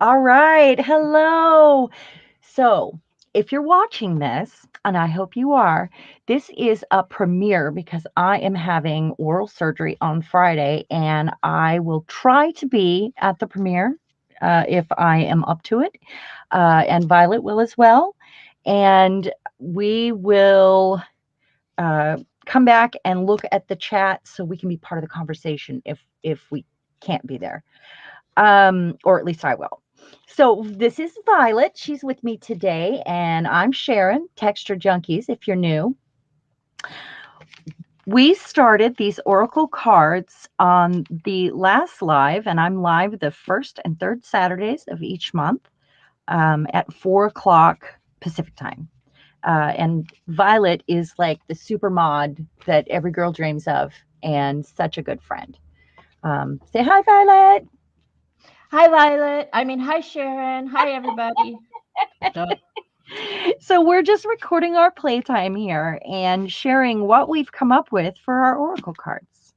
All right. Hello. So, if you're watching this, and I hope you are, this is a premiere because I am having oral surgery on Friday, and I will try to be at the premiere if I am up to it. And Violet will as well. And we will uh, come back and look at the chat so we can be part of the conversation if we can't be there, or at least I will. So this is Violet. She's with me today, and I'm Sharon, Texture Junkies. If you're new, we started these Oracle cards on the last live, and I'm live the first and third Saturdays of each month at 4 o'clock Pacific time. And Violet is like the super mod that every girl dreams of, and such a good friend. Say hi, Violet. Hi, Violet. Hi, Sharon. Hi, everybody. Duh. So we're just recording our playtime here and sharing what we've come up with for our oracle cards.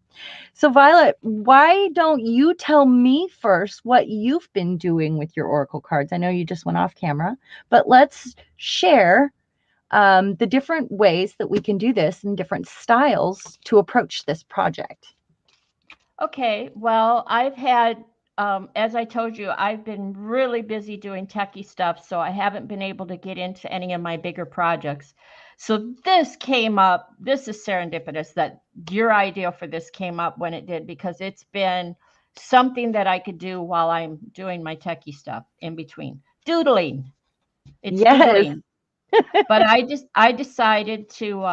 So Violet, why don't you tell me first what you've been doing with your oracle cards? I know you just went off camera, but let's share the different ways that we can do this and different styles to approach this project. Okay, well, as I told you, I've been really busy doing techie stuff, so I haven't been able to get into any of my bigger projects. So this came up, this is serendipitous that your idea for this came up when it did, because it's been something that I could do while I'm doing my techie stuff in between. Doodling. It's Yes. doodling. But I decided to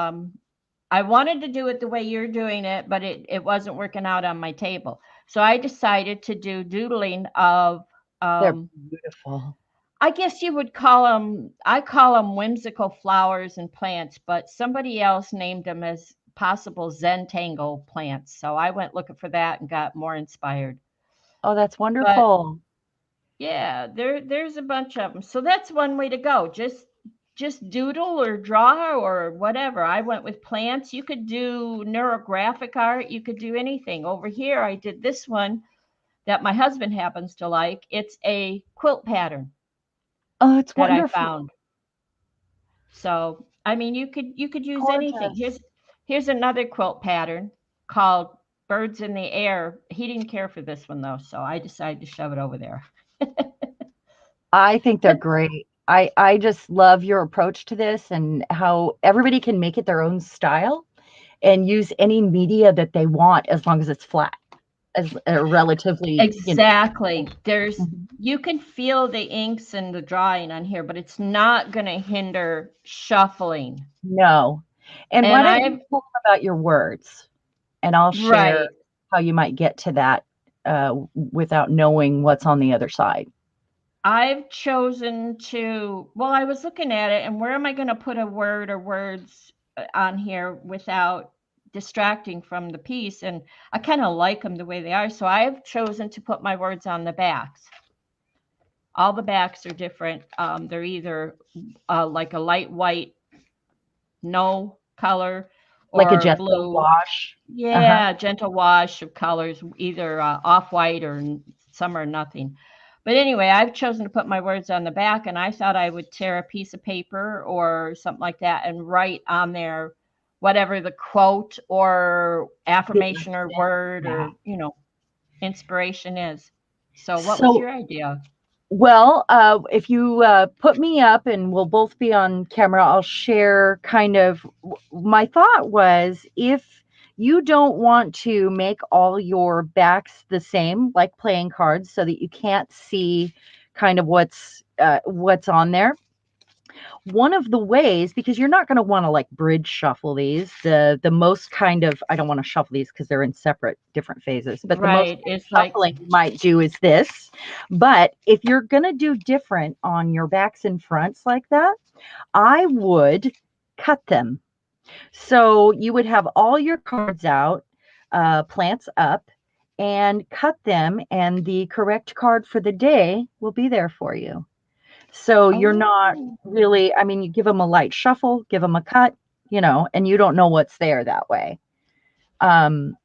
I wanted to do it the way you're doing it, but it wasn't working out on my table. So I decided to do doodling of They're um beautiful. I guess you would call them, I call them whimsical flowers and plants, but somebody else named them as possible Zentangle plants. So I went looking for that and got more inspired. Oh, that's But wonderful. yeah, there's a bunch of them. So that's one way to go. Just doodle or draw or whatever. I went with plants. You could do neurographic art. You could do anything. Over here, I did this one that my husband happens to like. It's a quilt pattern Oh, it's that I wonderful. found. So, you could use anything. Gorgeous. Here's another quilt pattern called Birds in the Air. He didn't care for this one though, so I decided to shove it over there. I think they're But great. I just love your approach to this and how everybody can make it their own style and use any media that they want as long as it's flat, as relatively, exactly. Mhm. You can feel the inks and the drawing on here, but it's not going to hinder shuffling. No. And why And don't you I've, tell them about your words, and I'll share right. how you might get to that without knowing what's on the other side. I've chosen to, well, I was looking at it and where am I going to put a word or words on here without distracting from the piece? And I kind of like them the way they are. So I've chosen to put my words on the backs. All the backs are different. They're either like a light white, no color, Like a or gentle blue. wash. Uh-huh. Yeah, gentle wash of colors, either off white or some are nothing. But anyway, I've chosen to put my words on the back, and I thought I would tear a piece of paper or something like that and write on there whatever the quote or The affirmation or instant. word Yeah. or, inspiration is. So, what was So, your idea? well, if you put me up and we'll both be on camera, I'll share kind of my thought was if you don't want to make all your backs the same, like playing cards, so that you can't see kind of what's on there. One of the ways, because you're not going to want to like bridge shuffle these, the most kind of, I don't want to shuffle these because they're in separate different phases, but the most Right. It's like, shuffling you might do is this. But if you're going to do different on your backs and fronts like that, I would cut them. So you would have all your cards out, plants up, and cut them, and the correct card for the day will be there for you. So you're not oh, really, I mean, you give them a light shuffle, give them a cut, and you don't know what's there that way. Um,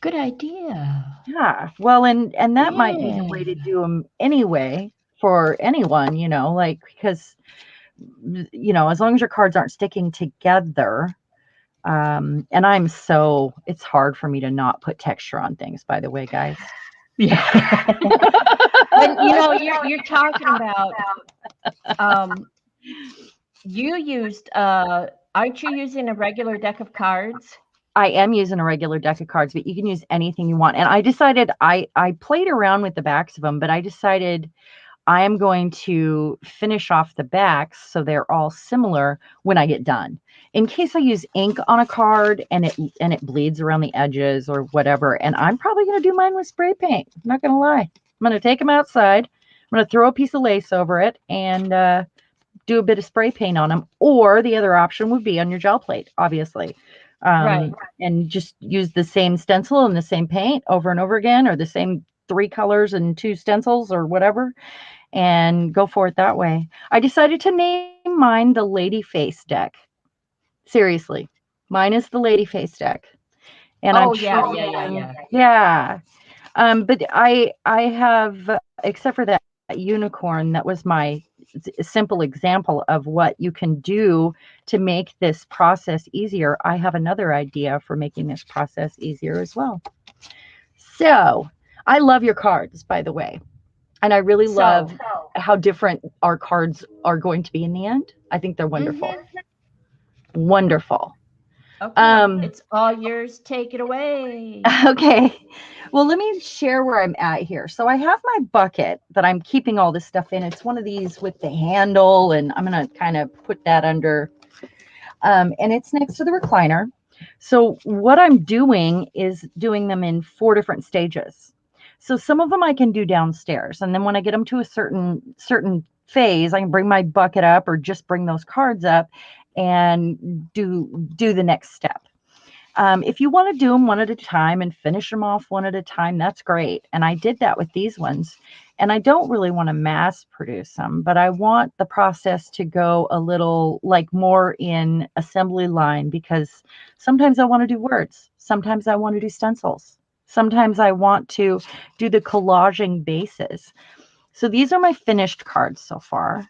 good idea. yeah, well, and that might be the way to Yeah. do them anyway. for anyone, like, because, as long as your cards aren't sticking together. And it's hard for me to not put texture on things, by the way, guys. Yeah. But you're talking about um you used aren't you using a regular deck of cards? I am using a regular deck of cards, but you can use anything you want. And I decided I played around with the backs of them, but I decided I am going to finish off the backs so they're all similar when I get done. In case I use ink on a card and it bleeds around the edges or whatever, and I'm probably going to do mine with spray paint. I'm not going to lie. I'm going to take them outside. I'm going to throw a piece of lace over it and do a bit of spray paint on them. Or the other option would be on your gel plate, obviously. Right. And just use the same stencil and the same paint over and over again, or the same 3 colors and 2 stencils or whatever, and go for it that way. I decided to name mine the Lady Face deck. Seriously. Mine is the Lady Face deck. And I'm Oh yeah, yeah, yeah, choosing, yeah. yeah. But I have, except for that unicorn, that was my simple example of what you can do to make this process easier. I have another idea for making this process easier as well. So I love your cards, by the way. And I really love So, how different our cards are going to be in the end. I think they're wonderful. mhm. Wonderful. Okay, Um, it's all yours. Take it away. okay. Well, let me share where I'm at here. So I have my bucket that I'm keeping all this stuff in. It's one of these with the handle, and I'm going to kind of put that under. And it's next to the recliner. So what I'm doing is doing them in 4 different stages. So some of them I can do downstairs, and then when I get them to a certain phase, I can bring my bucket up or just bring those cards up and do the next step. If you want to do them one at a time and finish them off one at a time, that's great. And I did that with these ones. And I don't really want to mass produce them, but I want the process to go a little like more in assembly line, because sometimes I want to do words. Sometimes I want to do stencils. Sometimes I want to do the collaging bases. So these are my finished cards so far.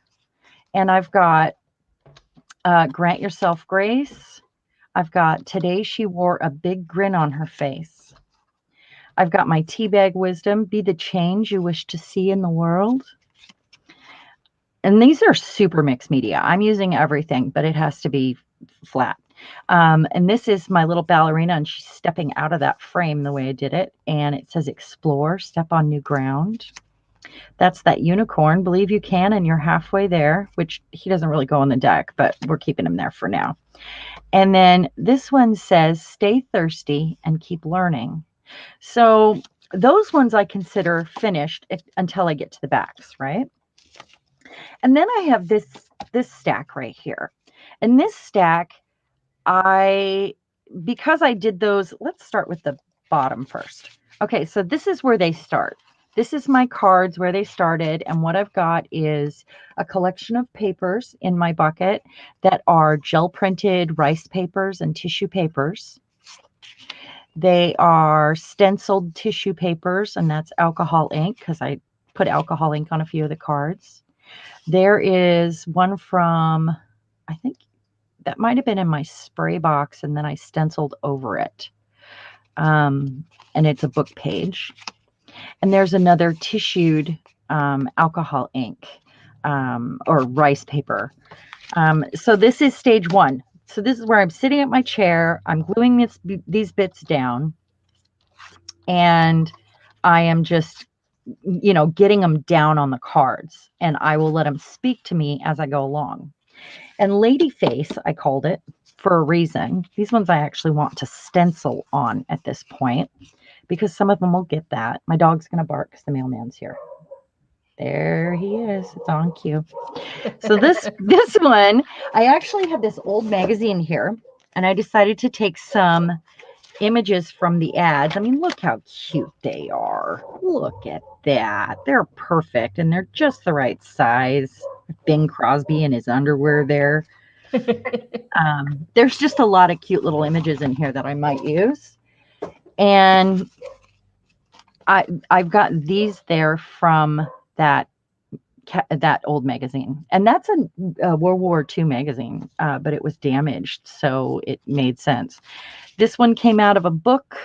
And I've got Grant Yourself Grace. I've got Today She Wore a Big Grin on Her Face. I've got my Teabag Wisdom, Be the Change You Wish to See in the World. And these are super mixed media. I'm using everything, but it has to be flat. And this is my little ballerina, and she's stepping out of that frame the way I did it. And it says Explore, Step on New Ground. That's that unicorn, Believe You Can, and You're Halfway There, which he doesn't really go on the deck, but we're keeping him there for now. And then this one says, Stay thirsty and keep learning. So those ones I consider finished until I get to the backs, right? And then I have this stack right here. And this stack, I because I did those, let's start with the bottom first. Okay, so this is where they start. This is my cards where they started, and what I've got is a collection of papers in my bucket that are gel printed rice papers and tissue papers. They are stenciled tissue papers, and that's alcohol ink because I put alcohol ink on a few of the cards. There is one from, I think that might have been in my spray box, and then I stenciled over it. And it's a book page. And there's another tissued alcohol ink or rice paper. So this is stage one. So this is where I'm sitting at my chair. I'm gluing these bits down, and I am just, getting them down on the cards, and I will let them speak to me as I go along. And Lady Face, I called it for a reason. These ones I actually want to stencil on at this point, because some of them will get that. My dog's going to bark because the mailman's here. There he is. It's on cue. So this one, I actually have this old magazine here, and I decided to take some images from the ads. I mean, look how cute they are. Look at that. They're perfect, and they're just the right size. Bing Crosby in his underwear there. There's just a lot of cute little images in here that I might use. And I've got these there from that that old magazine, and that's a World War II magazine, but it was damaged, so it made sense. This one came out of a book,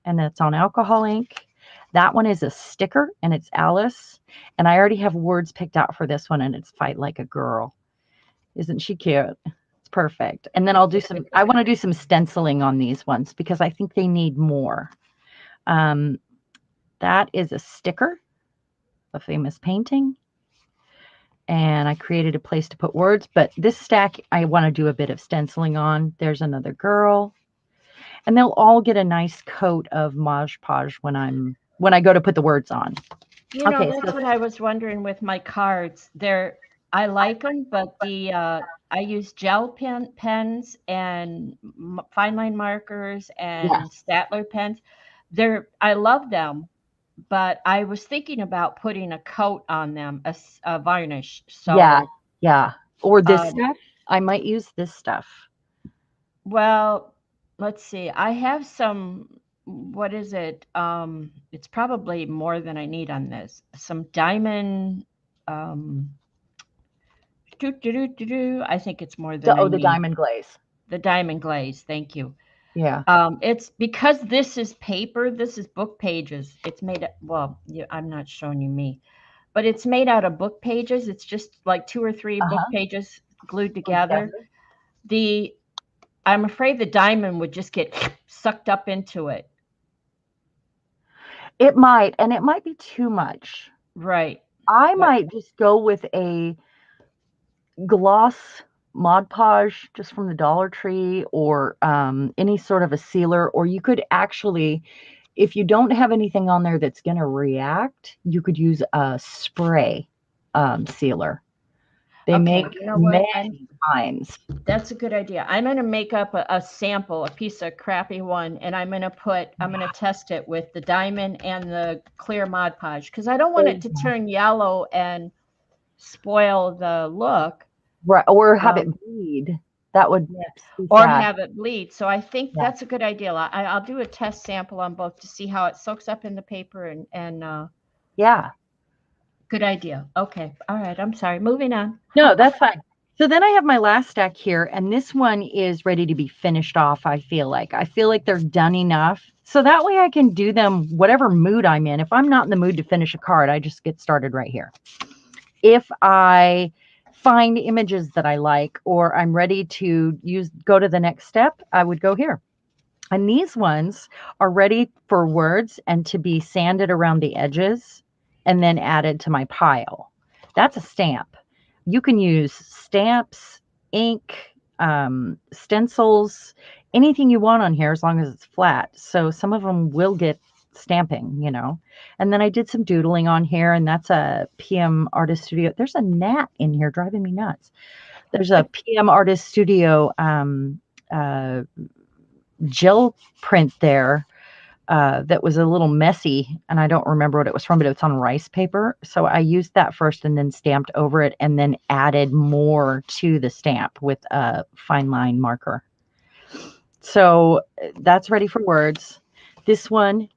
and it's on alcohol ink. That one is a sticker, and it's Alice. And I already have words picked out for this one, and it's Fight Like a Girl. Isn't she cute? It's perfect. And then I want to do some stenciling on these ones because I think they need more. Um, that is a sticker, a famous painting. And I created a place to put words, but this stack I want to do a bit of stenciling on. There's another girl. And they'll all get a nice coat of Mod Podge when I go to put the words on. You know, Okay, that's so what I was wondering with my cards. I like them, but I use pens and fine line markers and yes, Statler pens. I love them, but I was thinking about putting a coat on them, a varnish. yeah, So, yeah. Or this um, stuff. I might use this stuff. well, let's see. I have some, what is it? It's probably more than I need on this. Some diamond, um, I think it's more than I The need. diamond glaze. The diamond glaze. Thank you. Yeah. It's because this is paper. This is book pages. It's made. Well, I'm not showing you me, but it's made out of book pages. It's just like two or three book Uh-huh. pages glued Put together. together. The I'm afraid the diamond would just get sucked up into it. It might, and it might be too much. Right. I But might just go with a gloss Mod Podge just from the Dollar Tree or any sort of a sealer, or you could actually, if you don't have anything on there that's going to react, you could use a spray sealer. They okay, make you know what? many kinds. That's a good idea. I'm going to make up a sample, a piece of crappy one, and I'm going to test it with the diamond and the clear Mod Podge because I don't want it to turn yellow and spoil the look. Right, or have it Um, bleed. That would yeah. be Or sad. have it bleed. So I think Yeah. that's a good idea. I'll do a test sample on both to see how it soaks up in the paper and Yeah. good idea. Okay. All right. I'm sorry. Moving on. No, that's fine. So then I have my last stack here, and this one is ready to be finished off, I feel like. I feel like they're done enough. So that way I can do them whatever mood I'm in. If I'm not in the mood to finish a card, I just get started right here. If I find images that I like or I'm ready to go to the next step, I would go here. And these ones are ready for words and to be sanded around the edges and then added to my pile. That's a stamp. You can use stamps, ink, stencils, anything you want on here as long as it's flat. So some of them will get stamping. And then I did some doodling on here, and that's a PM Artist Studio. There's a gnat in here driving me nuts. There's a PM Artist Studio uh, gel print there that was a little messy, and I don't remember what it was from, but it's on rice paper. So I used that first and then stamped over it and then added more to the stamp with a fine line marker. So that's ready for words. This one,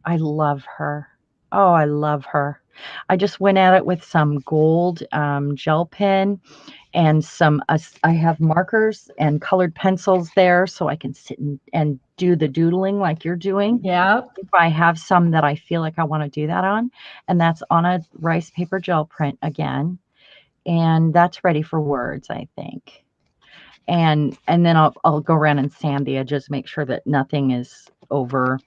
I love her. Oh, I love her. I just went at it with some gold gel pen and I have markers and colored pencils there so I can sit and do the doodling like you're doing. Yeah. If I have some that I feel like I want to do that on, and that's on a rice paper gel print again, and that's ready for words, I think. And then I'll go around and sand the edges, make sure that nothing is over.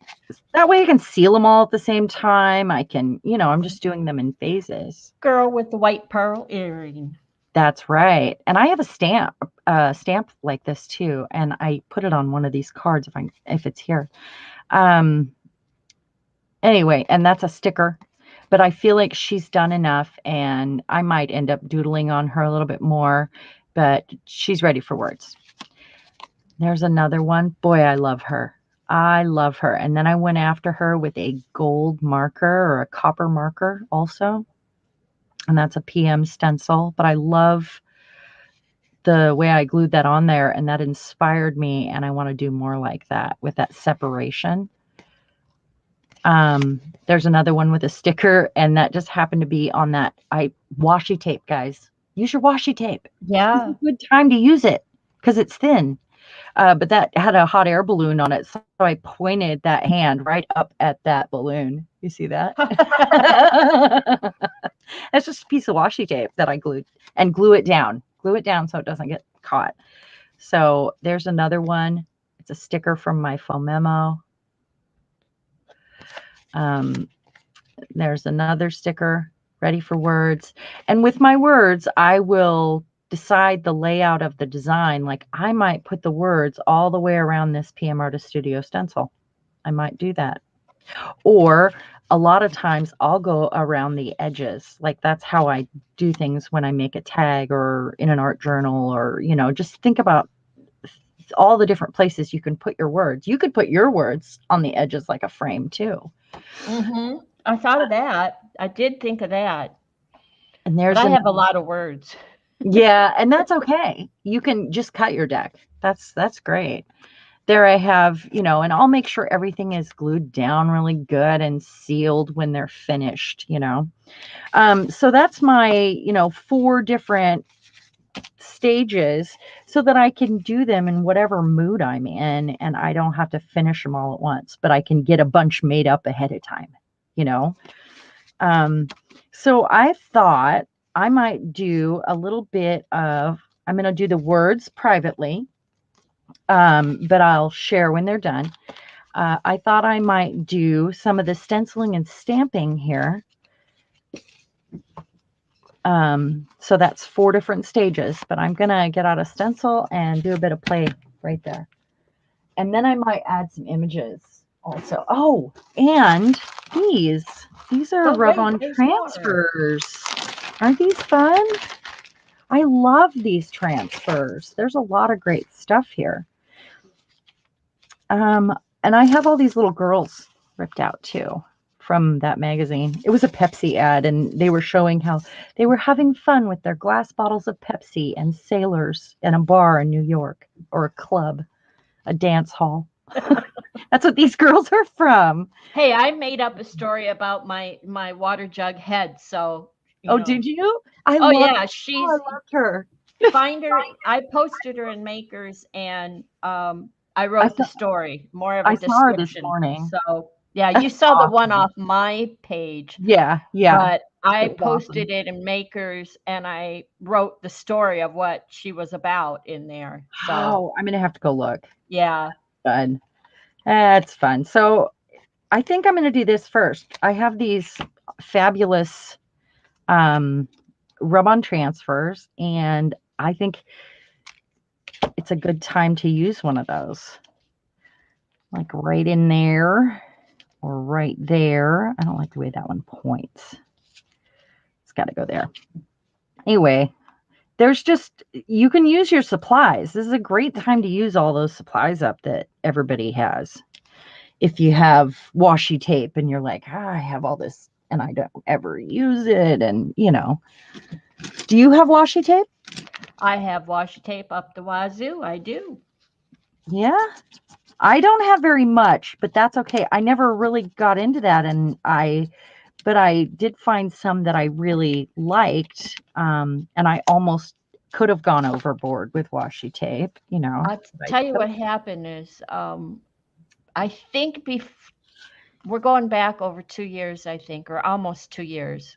That way I can seal them all at the same time. I'm just doing them in phases. Girl with the white pearl earring. That's right. And I have a stamp like this too, and I put it on one of these cards if it's here. Um, anyway, and that's a sticker. But I feel like she's done enough, and I might end up doodling on her a little bit more, but she's ready for words. There's another one. Boy, I love her. I love her. And then I went after her with a gold marker or a copper marker also. And that's a PM stencil. But I love the way I glued that on there, and that inspired me. And I want to do more like that with that separation. There's another one with a sticker, and that just happened to be on that I washi tape, guys. Use your washi tape. This is Yeah. a good time to use it because it's thin. But that had a hot air balloon on it, so I pointed that hand right up at that balloon. You see that? It's just a piece of washi tape that I glued and glue it down. Glue it down so it doesn't get caught. So there's another one. It's a sticker from my phone memo. Um, there's another sticker ready for words. And with my words, I will decide the layout of the design. Like I might put the words all the way around this PM Artist Studio stencil. I might do that. Or a lot of times I'll go around the edges. Like that's how I do things when I make a tag or in an art journal or, just think about all the different places you can put your words. You could put your words on the edges like a frame too. I thought of that. I did think of that, And but there's I an have a lot of words. yeah, and that's okay. You can just cut your deck. That's great. There I have, and I'll make sure everything is glued down really good and sealed when they're finished. So that's my, four different stages so that I can do them in whatever mood I'm in and I don't have to finish them all at once, but I can get a bunch made up ahead of time, you know? Um, so I thought I might do a little bit of, I'm going to do the words privately, but I'll share when they're done. I thought I might do some of the stenciling and stamping here. So that's four different stages, but I'm going to get out a stencil and do a bit of play right there. And then I might add some images also. Oh, and these. These are Oh, wait, rub-on there's more. transfers. Aren't these fun? I love these transfers. There's a lot of great stuff here. Um, and I have all these little girls ripped out too from that magazine. It was a Pepsi ad, and they were showing how they were having fun with their glass bottles of Pepsi and sailors in a bar in New York or a club, a dance hall. That's what these girls are from. Hey, I made up a story about my water jug head, so Oh, did you? I Oh love. yeah, Oh, I she's loved her. find her. I posted her in Makers, and I I wrote the saw. story, more of a I saw her this description. morning. So yeah, you That's saw the one awesome. off my page, Yeah, yeah. but I It was awesome. posted it in Makers, and I wrote the story of what she was about in there. So Oh, I'm gonna have to go look. yeah, Fun. That's fun. So I think I'm going to do this first. I have these fabulous um, rub-on transfers, and I think it's a good time to use one of those, like right in there or right there. I don't like the way that one points. It's got to go there. Anyway, there's just you can use your supplies. This is a great time to use all those supplies up that everybody has. If you have washi tape and you're like, I have all this and I don't ever use it. And, do you have washi tape? I have washi tape up the wazoo. I do. Yeah. I don't have very much, but that's okay. I never really got into that. But I did find some that I really liked. And I almost could have gone overboard with washi tape, I'll but I tell you what chose. happened is I think we're going back over 2 years, I think, or almost 2 years.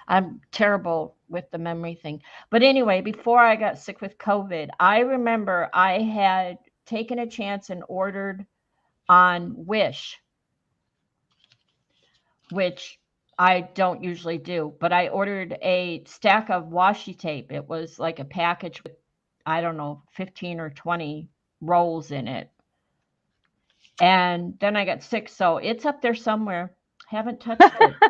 I'm terrible with the memory thing. But anyway, before I got sick with COVID, I remember I had taken a chance and ordered on Wish, which I don't usually do, but I ordered a stack of washi tape. It was like a package with, I don't know, 15 or 20 rolls in it. And then I got sick, so it's up there somewhere. Haven't touched it.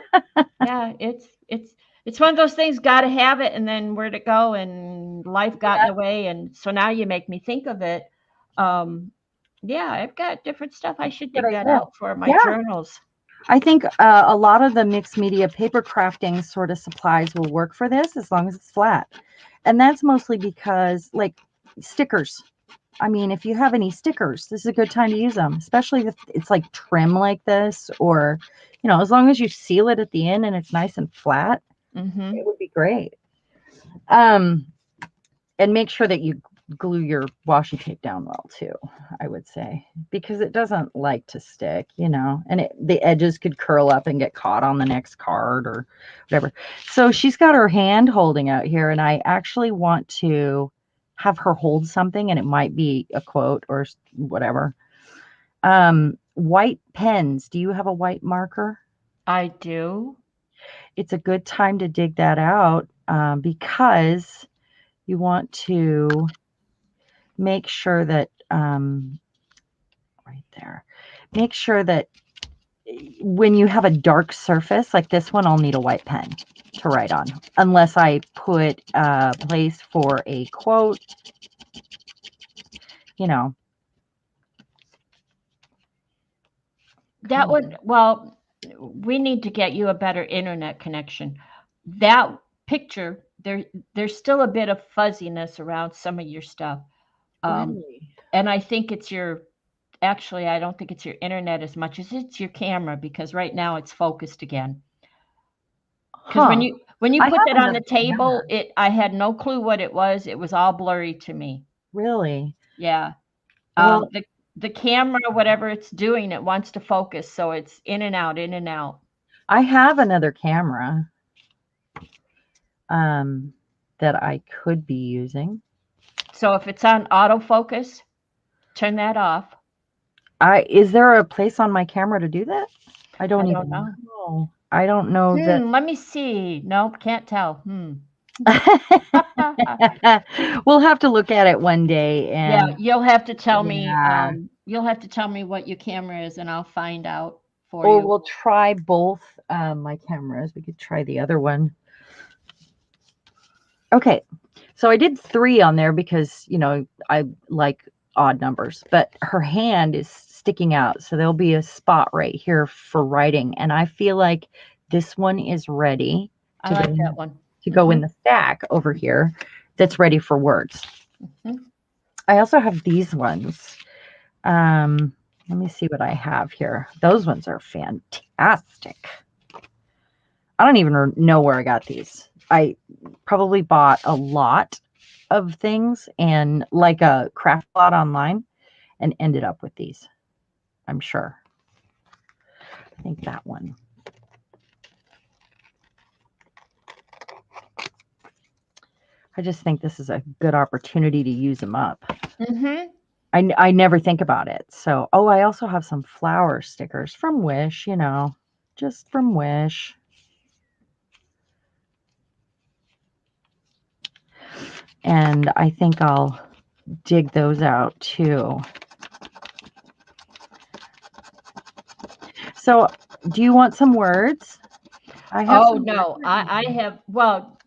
Yeah, it's one of those things, gotta have it, and then where'd it go, and life got in Yeah, the way, and so now you make me think of it. Um, yeah, I've got different stuff. I should good dig that idea. out for my Yeah. journals. I think a lot of the mixed media paper crafting sort of supplies will work for this as long as it's flat. And that's mostly because, like, stickers. I mean, if you have any stickers, this is a good time to use them, especially if it's like trim like this, or, as long as you seal it at the end and it's nice and flat, Mm-hmm. it would be great. Um, and make sure that you glue your washi tape down well too, I would say, because it doesn't like to stick, and the edges could curl up and get caught on the next card or whatever. So she's got her hand holding out here, and I actually want to have her hold something, and it might be a quote or whatever. White pens. Do you have a white marker? I do. It's a good time to dig that out, because you want to make sure that, right there, make sure that when you have a dark surface like this one, I'll need a white pen to write on, unless I put a place for a quote, you know. Come That on. would, well, we need to get you a better internet connection. That picture, there's still a bit of fuzziness around some of your stuff. Um, Really? and I think it's your, actually, I don't think it's your internet as much as it's your camera because right now it's focused again. Because Huh. when you I put have that on the another table, camera. I had no clue what it was. It was all blurry to me. Really? Yeah. Well, The camera, whatever it's doing, it wants to focus, so it's in and out, in and out. I have another camera, um, that I could be using. So if it's on autofocus, turn that off. Is there a place on my camera to do that? I I don't don't even know. know. I don't know that. Let me see. Nope, can't tell. We'll have to look at it one day, Yeah, and you'll have to tell me. yeah, You'll have to tell me what your camera is, and I'll find out for or you. we'll try both, my cameras. We could try the other one. Okay, so I did 3 on there because, I like odd numbers, but her hand is sticking out, so there'll be a spot right here for writing, and I feel like this one is ready I to go like in that one. to go Hmm. in the stack over here that's ready for words. Hmm. I also have these ones. Um, Let me see what I have here. Those ones are fantastic. I don't even know where I got these. I probably bought a lot of things and like a craft lot online and ended up with these. I'm sure. I think that one. I just think this is a good opportunity to use them up. Hmm. I never think about it. So, oh, I also have some flower stickers from Wish, just from Wish. And I think I'll dig those out too. So, do you want some words? I have Oh some words no, written I down. have. Well,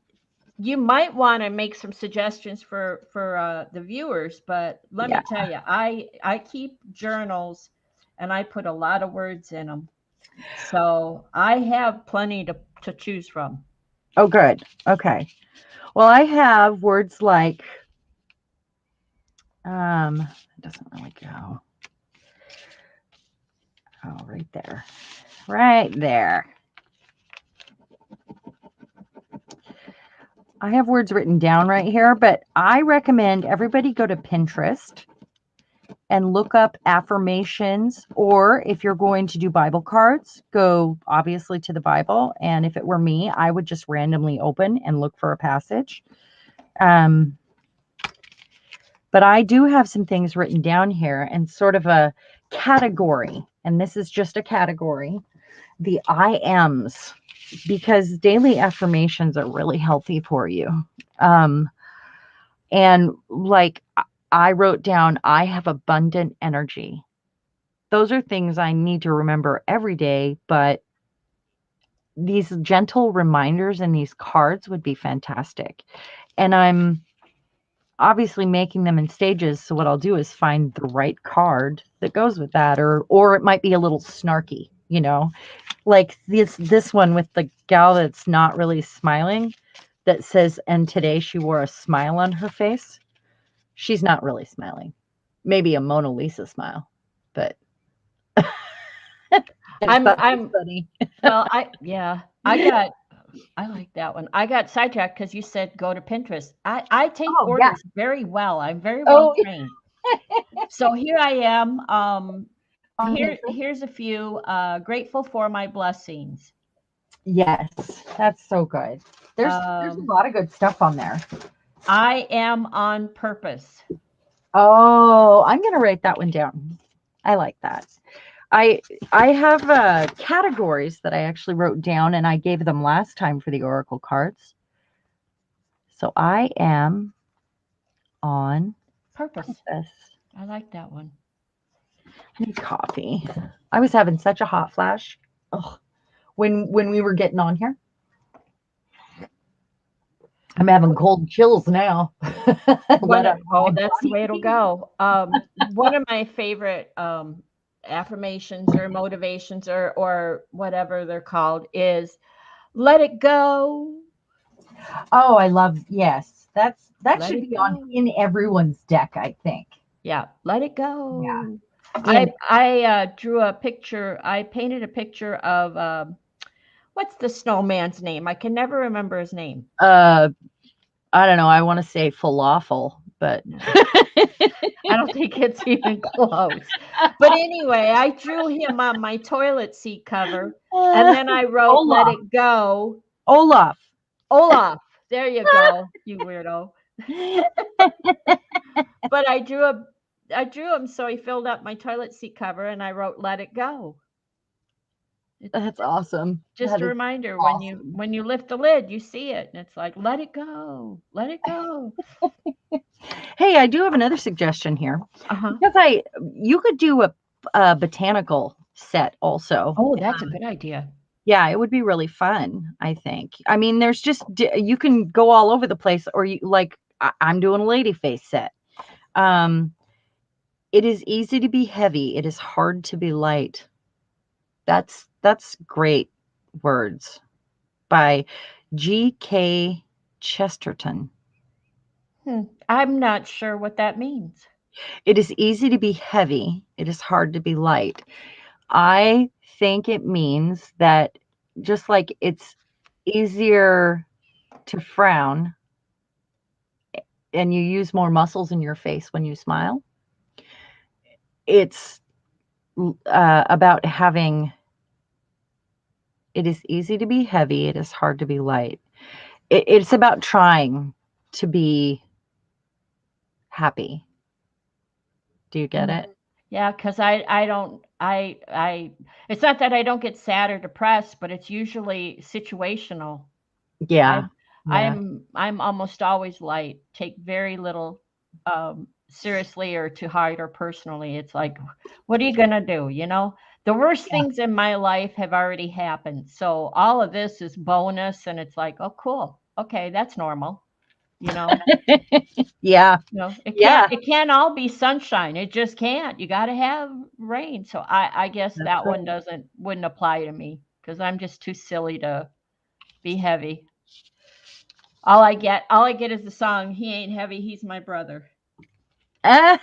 you might want to make some suggestions for the viewers, but let Yeah. me tell you, I keep journals, and I put a lot of words in them, so I have plenty to choose from. Oh, good. Okay. Well, I have words like, it doesn't really go. Oh, right there. Right there. I have words written down right here, but I recommend everybody go to Pinterest and look up affirmations, or if you're going to do Bible cards, go obviously to the Bible. And if it were me, I would just randomly open and look for a passage. Um, but I do have some things written down here and sort of a category. And this is just a category, the I ams, because daily affirmations are really healthy for you. Um, and like I wrote down, I have abundant energy. Those are things I need to remember every day, but these gentle reminders in these cards would be fantastic. And I'm obviously making them in stages, so what I'll do is find the right card that goes with that, or it might be a little snarky, like this one with the gal that's not really smiling, that says, and today she wore a smile on her face. She's not really smiling. Maybe a Mona Lisa smile, but I thought it was I'm funny. well, I like that one. I got sidetracked because you said go to Pinterest. I take Oh, yeah. orders very well. I'm very well Oh, trained. So here I am. on Pinterest? Here's a few. Grateful for my blessings. Yes, that's so good. There's a Um, lot of good stuff on there. I am on purpose. Oh, I'm gonna write that one down. I like that. I I have categories that I actually wrote down and I gave them last time for the oracle cards. So I am on Purpose. purpose. I like that one. I need coffee. I was having such a hot flash. Ugh. When we were getting on here, I'm having cold chills now. Let out my That's the body. way it'll go. One of my favorite affirmations or motivations or whatever they're called is let it go. Oh, I love, yes. That Let should it be on go. in everyone's deck, I think. Yeah, let it Yeah. go. In I drew a picture. I painted a picture of what's the snowman's name? I can never remember his name. uh I don't know, I want to say falafel, but No, I don't think it's even close. But anyway, I drew him on my toilet seat cover, and then I wrote "Let Olaf. it go." Olaf. Olaf. There you go, you weirdo. But I drew him so he filled up my toilet seat cover, and I wrote "Let it go." It's That's awesome. just That a is reminder awesome. when you lift the lid, you see it, and it's like "Let it go, let it go." Hey, I do have another suggestion here Uh huh. because I you could do a botanical set also. Oh, that's a good idea. Yeah, it would be really fun, I think. I mean, there's just you can go all over the place, or you like I'm doing a lady face set. Um, it is easy to be heavy. It is hard to be light. That's great words by G.K. Chesterton. I'm not sure what that means. It is easy to be heavy. It is hard to be light. I think it means that just like it's easier to frown and you use more muscles in your face when you smile, it's about having it is easy to be heavy, it is hard to be light. It's about trying to be happy. Do you get it? Yeah, because I don't it's not that I don't get sad or depressed, but it's usually situational. Yeah. I'm Yeah. I'm almost always light, take very little seriously or to heart or personally. It's like, what are you gonna do? You know, the worst things in my life have already happened. So all of this is bonus and it's like, oh cool. Okay, that's normal. You know, Yeah. no, Yeah. it can't all be sunshine. It just can't. You got to have rain. So I guess That's that one right. wouldn't apply to me because I'm just too silly to be heavy. All I get is the song. He ain't heavy. He's my brother. Ah,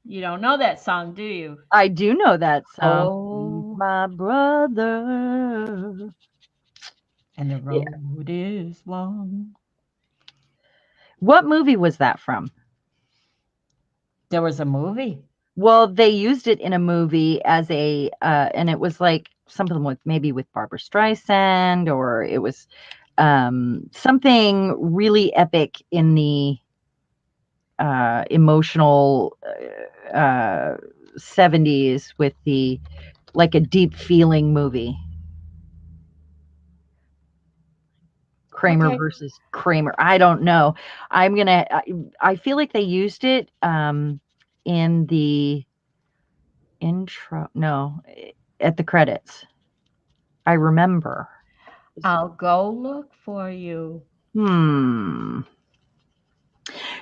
You don't know that song, do you? I do know that song. He's Oh, my brother. and the Yeah. road is long. What movie was that from? There was a movie. Well, they used it in a movie as and it was like something with maybe with Barbara Streisand, or it was something really epic in the emotional 70s with the like a deep feeling movie. Kramer Okay. versus Kramer. I don't know. I feel like they used it in the intro. No, at the credits. I remember. I'll go look for you. Hmm.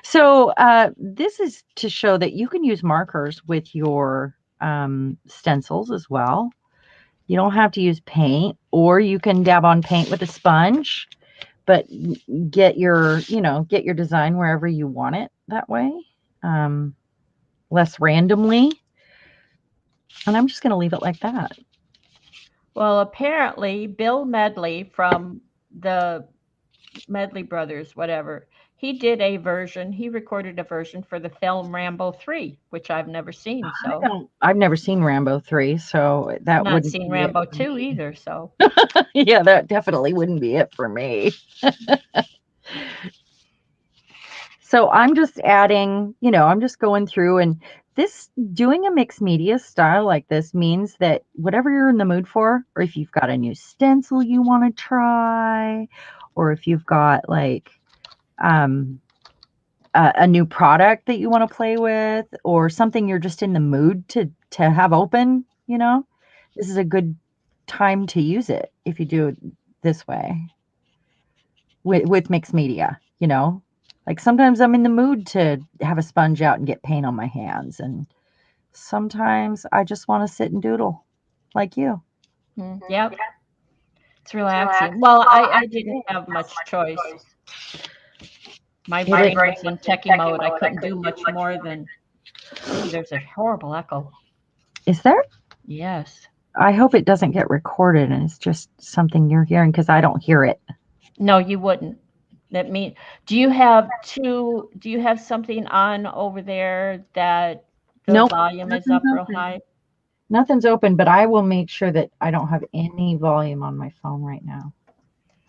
So this is to show that you can use markers with your stencils as well. You don't have to use paint, or you can dab on paint with a sponge. but get your, get your design wherever you want it that way. Um, Less randomly. And I'm just going to leave it like that. Well, apparently, Bill Medley from the Medley Brothers, whatever, he did a version, he recorded a version for the film Rambo 3, which I've never seen. So, I've never seen Rambo 3, so that not wouldn't seen be it Rambo for 2 me. either. So, Yeah, that definitely wouldn't be it for me. So I'm just adding, I'm just going through, and this doing a mixed media style like this means that whatever you're in the mood for, or if you've got a new stencil you want to try, or if you've got like um, a new product that you want to play with, or something you're just in the mood to have open, this is a good time to use it if you do it this way with mixed media, Like sometimes I'm in the mood to have a sponge out and get paint on my hands, and sometimes I just want to sit and doodle like you. yep, it's relaxing. Well, I didn't have much choice. My It brain was in techie mode. I couldn't do much more than, ooh, there's a horrible echo. is there? Yes. I hope it doesn't get recorded and it's just something you're hearing because I don't hear it. No, you wouldn't. That mean, do you have something on over there that the Nope, volume is nothing's up real open. high? Nothing's open, but I will make sure that I don't have any volume on my phone right now.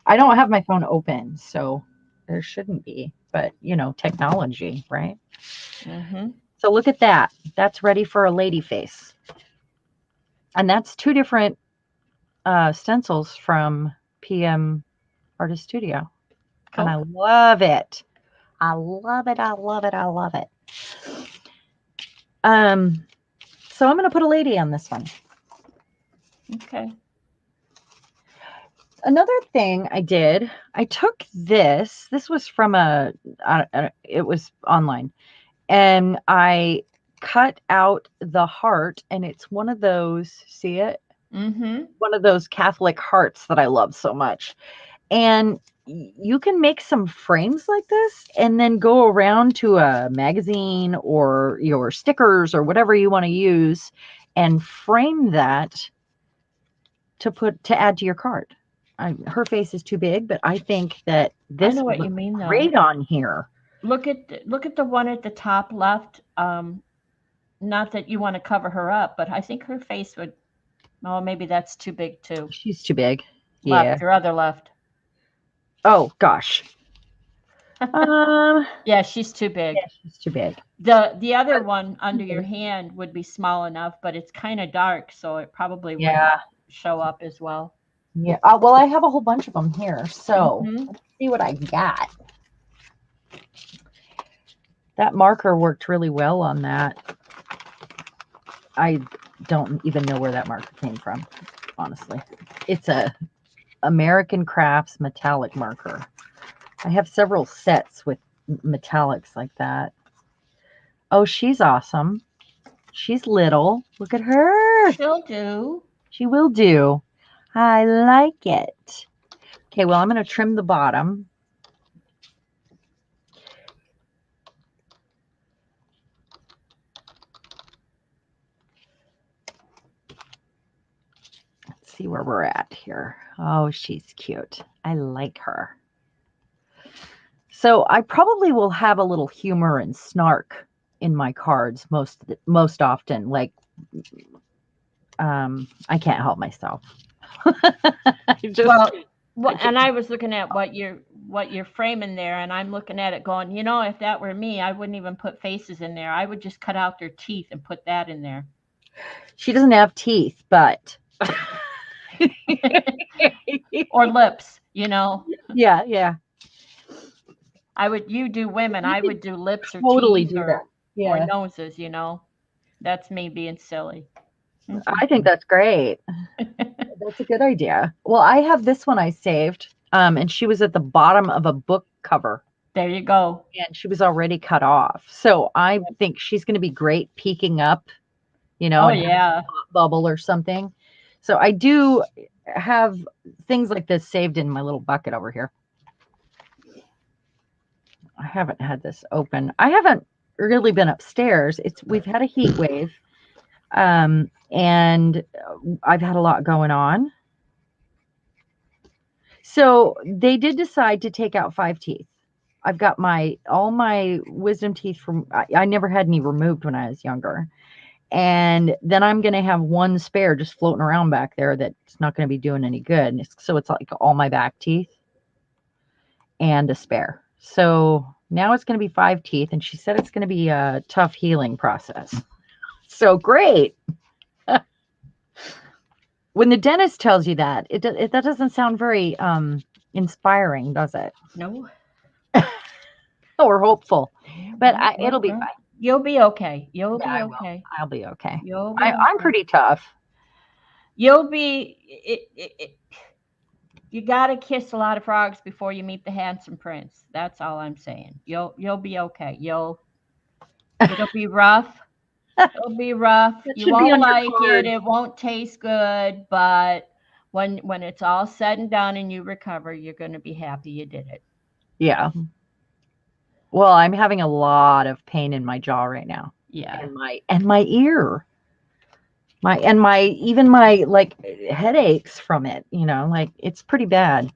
I don't have my phone open, so there shouldn't be. But, technology, right? Mm-hmm. So look at that. That's ready for a lady face. And that's two different stencils from PM Artist Studio. And I Cool. love it. I love it. I love it. I love it. Um, so I'm going to put a lady on this one. Okay. Another thing I did, I took this. This was from it was online, and I cut out the heart, and it's one of those. See it? Mm-hmm. One of those Catholic hearts that I love so much. And you can make some frames like this and then go around to a magazine or your stickers or whatever you want to use and frame that to add to your card. Her face is too big, but I think that I this know would what look you mean, though. great on here. Look at the one at the top left. Not that you want to cover her up, but I think her face would. Oh, maybe that's too big too. She's too big. Yeah. Left, your other left. Oh gosh. Um. Yeah, she's too Yeah, big. she's too big. The other one under your Okay. hand would be small enough, but it's kind of dark, so it probably wouldn't Yeah. show up as well. Yeah. Well, I have a whole bunch of them here, so Hmm. let's see what I got. That marker worked really well on that. I don't even know where that marker came from, honestly. It's a American Crafts metallic marker. I have several sets with metallics like that. Oh, she's awesome. She's little. Look at her. She'll do. She will do. I like it. Okay, well, I'm going to trim the bottom. Let's see where we're at here. Oh, she's cute. I like her. So I probably will have a little humor and snark in my cards most often. Like I can't help myself. I just Well, I and can't. I was looking at what you're framing there, and I'm looking at it going, if that were me, I wouldn't even put faces in there. I would just cut out their teeth and put that in there. She doesn't have teeth, but Or lips. yeah, yeah. You do women, You I could would do lips or totally teeth do that. or Yeah. noses. That's me being silly. I think that's great. That's a good idea. Well, I have this one I saved, and she was at the bottom of a book cover, There you go. and she was already cut off. So I think she's going to be great peeking up, Oh and having yeah. a thought bubble or something. So I do have things like this saved in my little bucket over here. I haven't had this open. I haven't really been upstairs. We've had a heat wave, and I've had a lot going on. So they did decide to take out 5 teeth. I've got my all my wisdom teeth from I never had any removed when I was younger. And then I'm gonna have one spare just floating around back there that's not gonna be doing any good. So it's like all my back teeth and a spare. So now it's gonna be 5 teeth, and she said it's gonna be a tough healing process. So great. When the dentist tells you that, that doesn't sound very inspiring, does it? No. Or hopeful. But No, it'll no, be no. fine. You'll be okay. You'll Yeah, be I will. okay. I'll be okay. You'll be I'm okay. pretty tough. You'll be you got to kiss a lot of frogs before you meet the handsome prince. That's all I'm saying. You'll be okay. It'll be rough. It'll be rough. That You should be won't on your like it. card. It won't taste good, but when it's all said and done and you recover, you're going to be happy you did it. Yeah. Well, I'm having a lot of pain in my jaw right now, Yeah. and my ear. My even my like headaches from it, like it's pretty bad.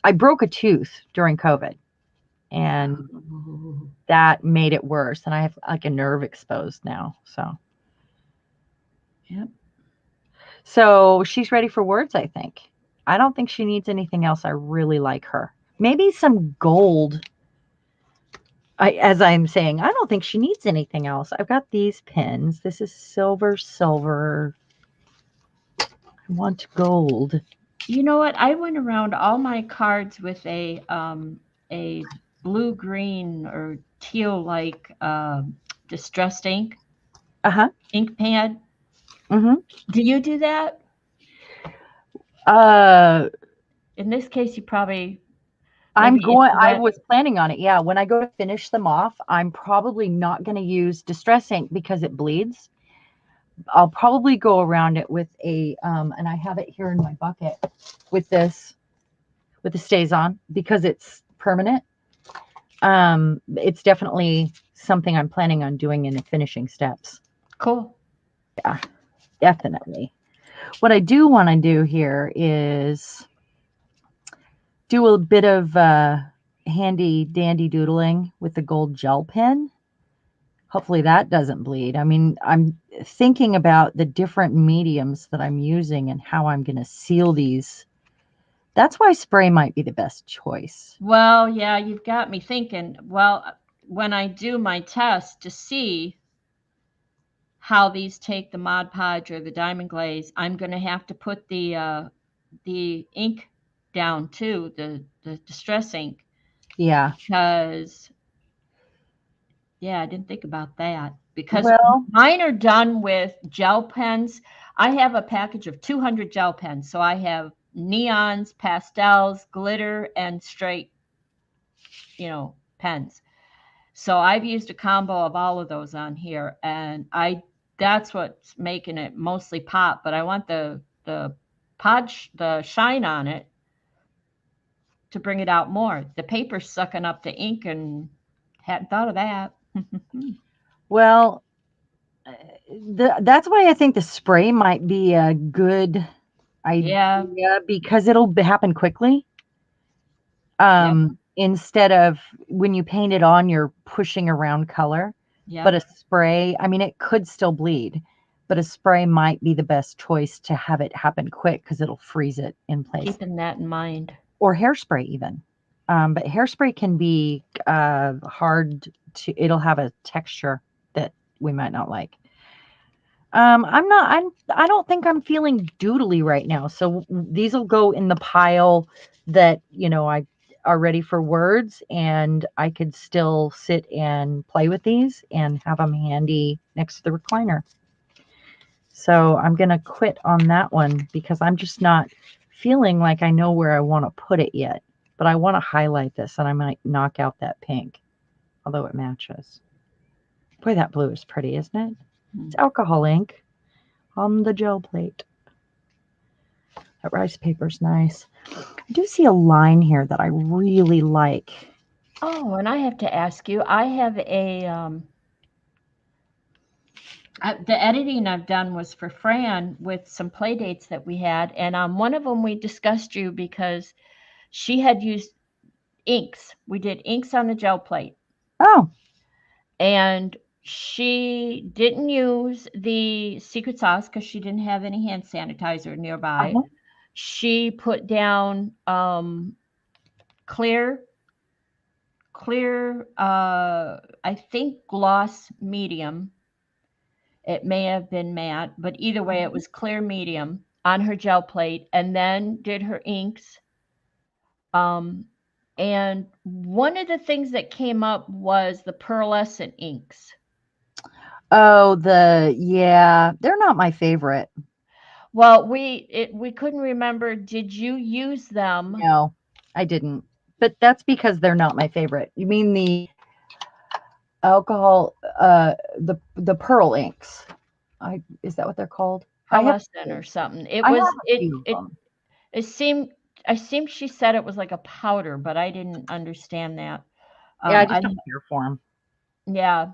I broke a tooth during COVID, and Oh, that made it worse, and I have like a nerve exposed now. yep. So she's ready for words, I think. I don't think she needs anything else. I really like her. Maybe some gold. As I'm saying, I don't think she needs anything else. I've got these pins. This is silver, silver. I want gold. You know what? I went around all my cards with a blue green or teal like distressed Uh huh. ink pad. Mm-hmm. Do you do that? Uh, In this case, you probably I'm maybe if going. you I went was planning on it. Yeah. When I go to finish them off, I'm probably not going to use distress ink because it bleeds. I'll probably go around it with and I have it here in my bucket with this with the stays on because it's permanent. It's definitely something I'm planning on doing in the finishing steps. cool. Yeah, definitely. What I do want to do here is do a bit of handy dandy doodling with the gold gel pen. Hopefully that doesn't bleed. I mean, I'm thinking about the different mediums that I'm using and how I'm going to seal these. That's why spray might be the best choice. Well, yeah, you've got me thinking. Well, when I do my test to see how these take the Mod Podge or the Diamond Glaze, I'm going to have to put the ink down too, the distress ink, Yeah. because yeah, I didn't think about that. Because Well, mine are done with gel pens. I have a package of 200 gel pens, so I have neons, pastels, glitter, and straight, pens. So I've used a combo of all of those on here, and I that's what's making it mostly pop. But I want the the shine on it to bring it out more. The paper's sucking up the ink, and hadn't thought of that. well, that's why I think the spray might be a good Yeah, idea because it'll happen quickly. yep, Instead of when you paint it on, you're pushing around color. But yep. a spray, I mean, it could still bleed, but a spray might be the best choice to have it happen quick because it'll freeze it in place. Keeping that in mind. Or hairspray, even. But hairspray can be hard to, it'll have a texture that we might not like. I don't think I'm feeling doodly right now. So these will go in the pile that, I are ready for words, and I could still sit and play with these and have them handy next to the recliner. So I'm going to quit on that one because I'm just not feeling like I know where I want to put it yet. But I want to highlight this and I might knock out that pink, although it matches. Boy, that blue is pretty, isn't it? Hmm. It's alcohol ink on the gel plate. That rice paper's nice. I do see a line here that I really like. Oh, and I have to ask you, I have the editing I've done was for Fran with some play dates that we had, and one of them we discussed you because she had used inks. We did inks on the gel plate, Oh, and she didn't use the secret sauce because she didn't have any hand sanitizer nearby. uh-huh. She put down clear, I think gloss medium. It may have been matte, but either way, it was clear medium on her gel plate, and then did her inks. Um, and one of the things that came up was the pearlescent inks. Oh, yeah, they're not my favorite. Well, we couldn't remember. Did you use them? No, I didn't. But that's because they're not my favorite. You mean the alcohol, the pearl inks? Is that what they're called? I have Pearlescent or something. It I have was a few of them. it seemed I seemed she said it was like a powder, but I didn't understand that. Yeah, I just I don't care for them. Yeah,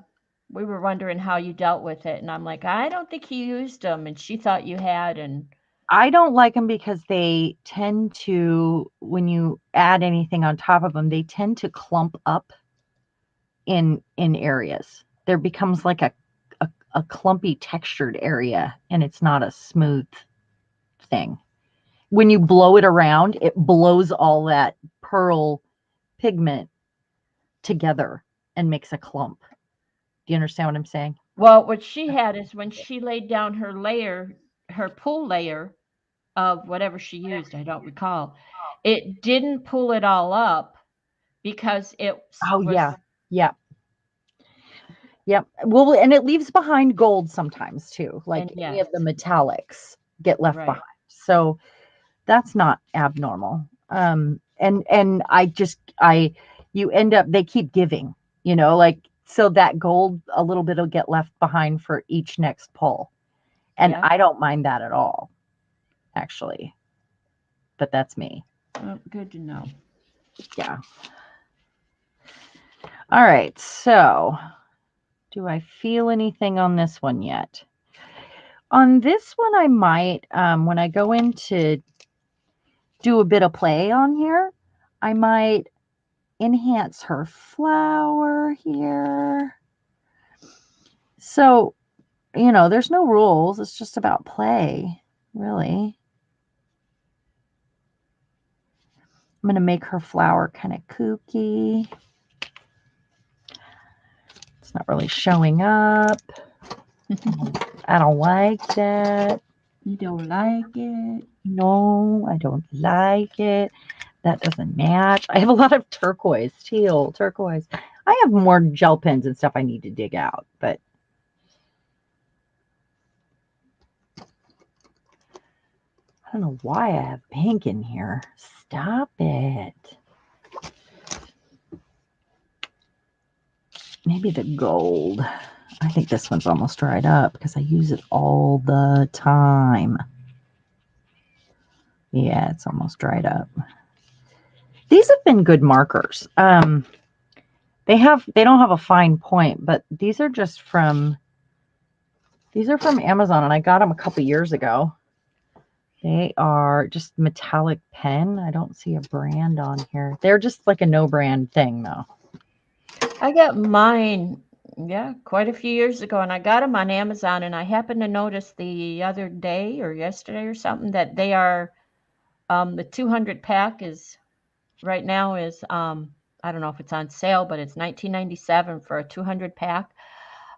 we were wondering how you dealt with it, and I'm like, I don't think you used them, and she thought you had, and I don't like them because they tend to, when you add anything on top of them, they tend to clump up in areas. There becomes like a clumpy textured area, and it's not a smooth thing. When you blow it around, it blows all that pearl pigment together and makes a clump. Do you understand what I'm saying? well, what she had is when she laid down her layer, her pull layer of whatever she used, I don't recall. It didn't pull it all up because Oh was yeah. Yeah. Yep. Well, and it leaves behind gold sometimes too. and Like any yes, of the metallics get left behind. right. So that's not abnormal. And I you end up they keep giving, like so that gold a little bit will get left behind for each next pull. And Yeah. I don't mind that at all, actually. But that's me. Good to know. Yeah. All right. So, do I feel anything on this one yet? On this one, I might, when I go in to do a bit of play on here, I might enhance her flower here. So, there's no rules. It's just about play, really. I'm going to make her flower kind of kooky. It's not really showing up. I don't like that. You don't like it? No, I don't like it. That doesn't match. I have a lot of turquoise, teal, turquoise. I have more gel pens and stuff I need to dig out, but I don't know why I have pink in here. Stop it. Maybe the gold. I think this one's almost dried up because I use it all the time. Yeah, it's almost dried up. These have been good markers. They don't have a fine point, but these are from Amazon and I got them a couple years ago. They are just metallic pen. I don't see a brand on here. They're just like a no brand thing though. I got mine, yeah, quite a few years ago, and I got them on Amazon. And I happened to notice the other day or yesterday or something that they are the 200 pack is right now is I don't know if it's on sale, but it's 19.97 for a 200 pack.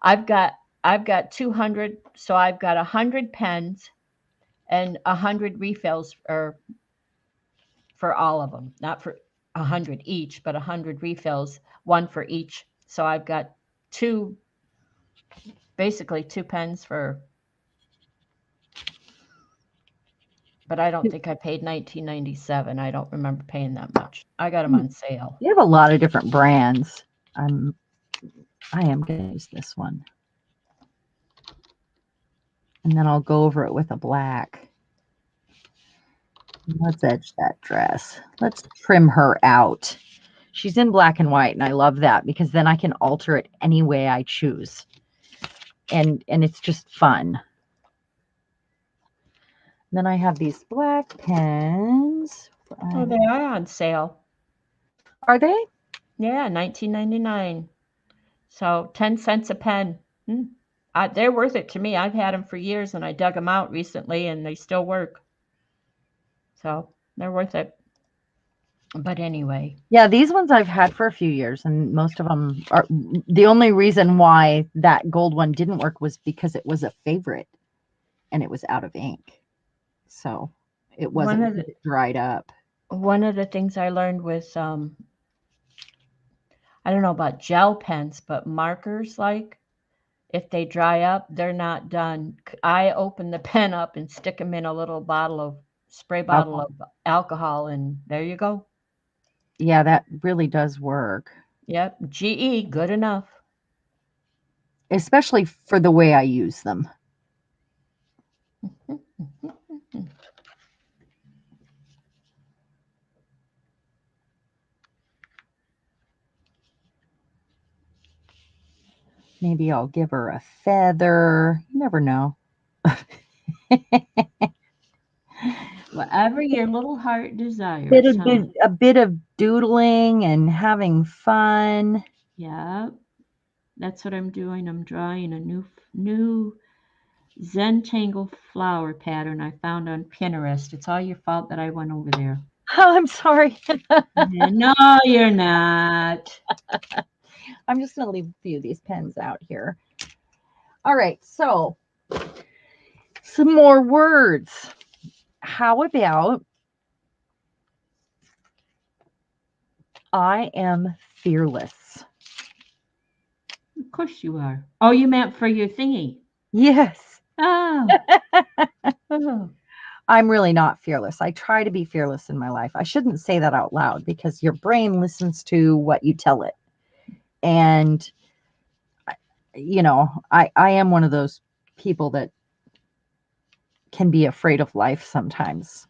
I've got I've got 200, so I've got 100 pens and 100 refills or for all of them, not for 100 each, but 100 refills, one for each. So I've got two, basically two pens for, but I don't think I paid 19.97. I don't remember paying that much. I got them on sale. They have a lot of different brands. I am going to use this one. And then I'll go over it with a black. Let's edge that dress. Let's trim her out. She's in black and white, and I love that because then I can alter it any way I choose, and it's just fun. Then I have these black pens. Oh, they are on sale. Are they? Yeah, 19.99. So 10 cents a pen. Hmm. They're worth it to me. I've had them for years and I dug them out recently and they still work. So they're worth it. But anyway, Yeah, these ones I've had for a few years, and most of them are. The only reason why that gold one didn't work was because it was a favorite and it was out of ink. So it one wasn't of because the it dried up. one of the things I learned with I don't know about gel pens, but markers like if they dry up, they're not done. I open the pen up and stick them in a little bottle of spray bottle Alcohol. of alcohol and there you go. Yeah, that really does work, Yep, GE, good enough. especially for the way I use them. Maybe I'll give her a feather. You never know. Whatever your little heart Bit desires, of huh? a bit of doodling and having fun. Yeah, that's what I'm doing. I'm drawing a new Zentangle flower pattern I found on Pinterest. It's all your fault that I went over there. Oh, I'm sorry. Yeah, no, you're not. I'm just going to leave a few of these pens out here. All right, so some more words. How about I am fearless? Of course you are. Oh, you meant for your thingy. Yes. Oh, oh. I'm really not fearless. I try to be fearless in my life. I shouldn't say that out loud because your brain listens to what you tell it. And, I am one of those people that can be afraid of life sometimes.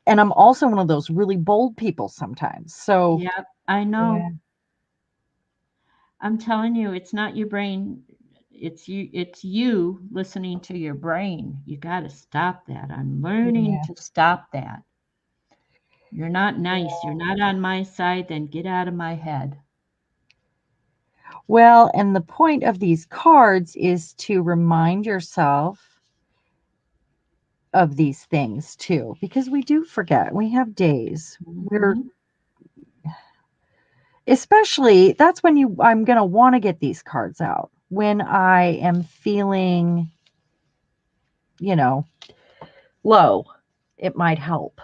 And I'm also one of those really bold people sometimes. So, Yep, I yeah. know. I'm telling you, it's not your brain. It's you listening to your brain. You got to stop that. I'm learning Yeah. to stop that. You're not nice. You're not on my side, then get out of my head. Well, and the point of these cards is to remind yourself of these things too, because we do forget. We have days. We're Mhm. especially that's when I'm going to want to get these cards out when I am feeling, you know, low. It might help.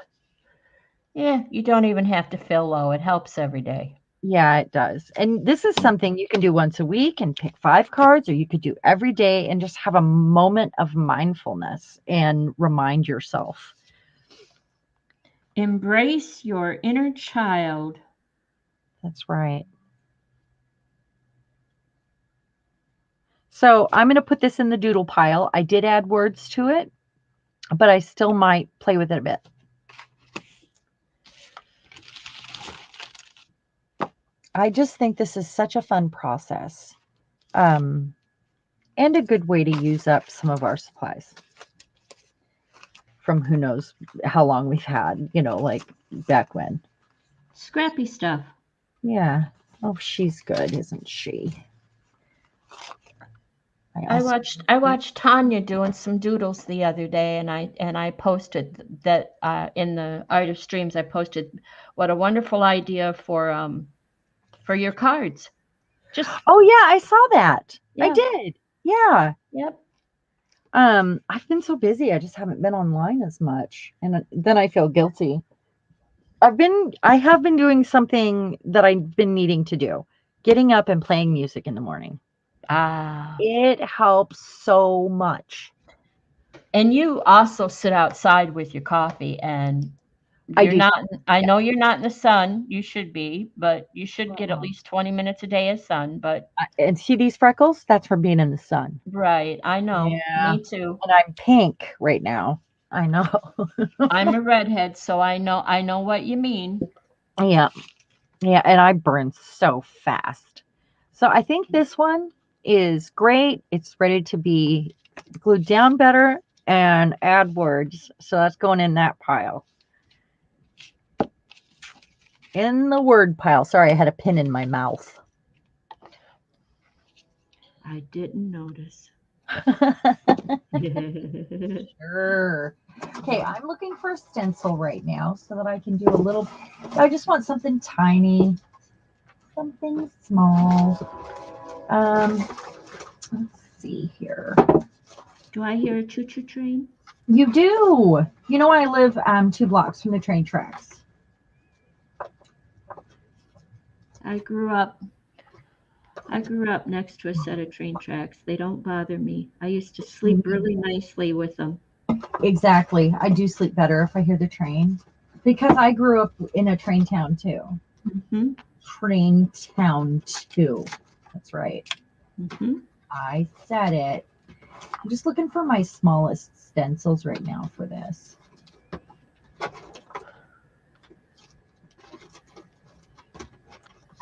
Yeah, you don't even have to feel low. It helps every day. Yeah, it does. And this is something you can do once a week and pick 5 cards, or you could do every day and just have a moment of mindfulness and remind yourself. Embrace your inner child. That's right. So I'm going to put this in the doodle pile. I did add words to it, but I still might play with it a bit. I just think this is such a fun process, um, and a good way to use up some of our supplies from who knows how long we've had, like back when. Scrappy stuff. Yeah. Oh, she's good, isn't she? I I also. watched I watched Tanya doing some doodles the other day, and I posted that in the Art of Streams. I posted what a wonderful idea for your cards. Just Oh yeah, I saw that. I yeah, did. Yeah. yep. I've been so busy. I just haven't been online as much, and then I feel guilty. I have been doing something that I've been needing to do. Getting up and playing music in the morning. Ah, It helps so much. and you also sit outside with your coffee, and I you're do. not. I know you're not in the sun. You should be, but you should get at Mm-mm. least 20 minutes a day of sun. But And see these freckles? That's from being in the sun. right, I know. Yeah. Me too. And I'm pink right now. I know. I'm a redhead, so I know what you mean. Yeah. Yeah, and I burn so fast. So I think this one is great. It's ready to be glued down better and add words. So that's going in that pile. In the word pile. Sorry, I had a pin in my mouth. I didn't notice. Sure. Okay, I'm looking for a stencil right now so that I can do a little. I just want something tiny, something small. Let's see here. Do I hear a choo-choo train? You do. You know, I live 2 blocks from the train tracks. I grew up I grew up next to a set of train tracks. They don't bother me. I used to sleep really nicely with them. Exactly. I do sleep better if I hear the train because I grew up in a train town too. Mhm. Train town too. That's right. Mhm. I said it. I'm just looking for my smallest stencils right now for this.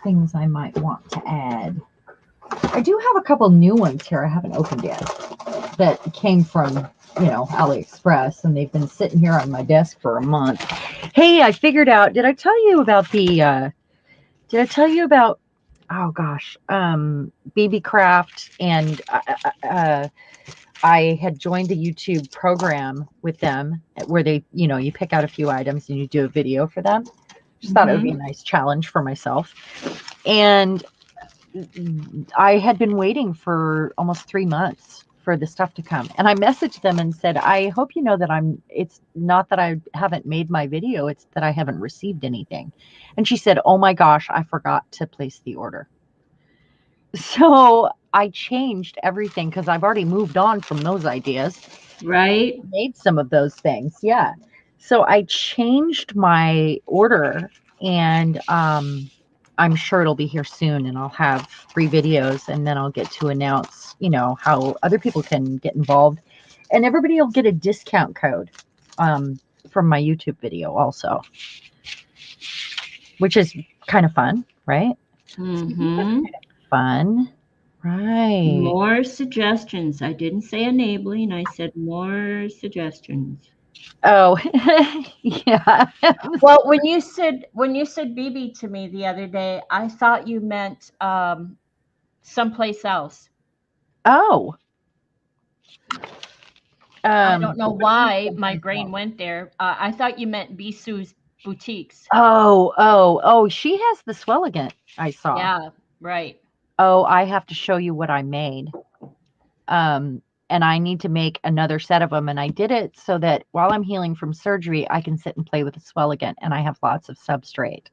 Things I might want to add. I do have a couple new ones here I haven't opened yet that came from, AliExpress, and they've been sitting here on my desk for a month. Hey, I figured out, did I tell you about did I tell you about, oh gosh, BB Craft and I had joined a YouTube program with them where they, you pick out a few items and you do a video for them. Just thought it would be a Mhm. nice challenge for myself. And I had been waiting for almost 3 months for the stuff to come. And I messaged them and said, I hope you know that it's not that I haven't made my video, it's that I haven't received anything. And she said, oh my gosh, I forgot to place the order. So I changed everything because I've already moved on from those ideas, Right? made some of those things. Yeah. So I changed my order, and I'm sure it'll be here soon, and I'll have 3 videos, and then I'll get to announce, how other people can get involved, and everybody will get a discount code um, from my YouTube video also, which is kind of fun, right? Mhm. Fun. Right. More suggestions. I didn't say enabling. I said more suggestions. Oh, yeah. Well, when you said BB to me the other day, I thought you meant someplace else. Oh, I don't know what do you mean why my someplace brain else? went there. I thought you meant Bisou's boutiques. Oh, she has the Swelligant I saw. Yeah, right. Oh, I have to show you what I made. Um, and I need to make another set of them. And I did it so that while I'm healing from surgery, I can sit and play with the Swelligant, and I have lots of substrate.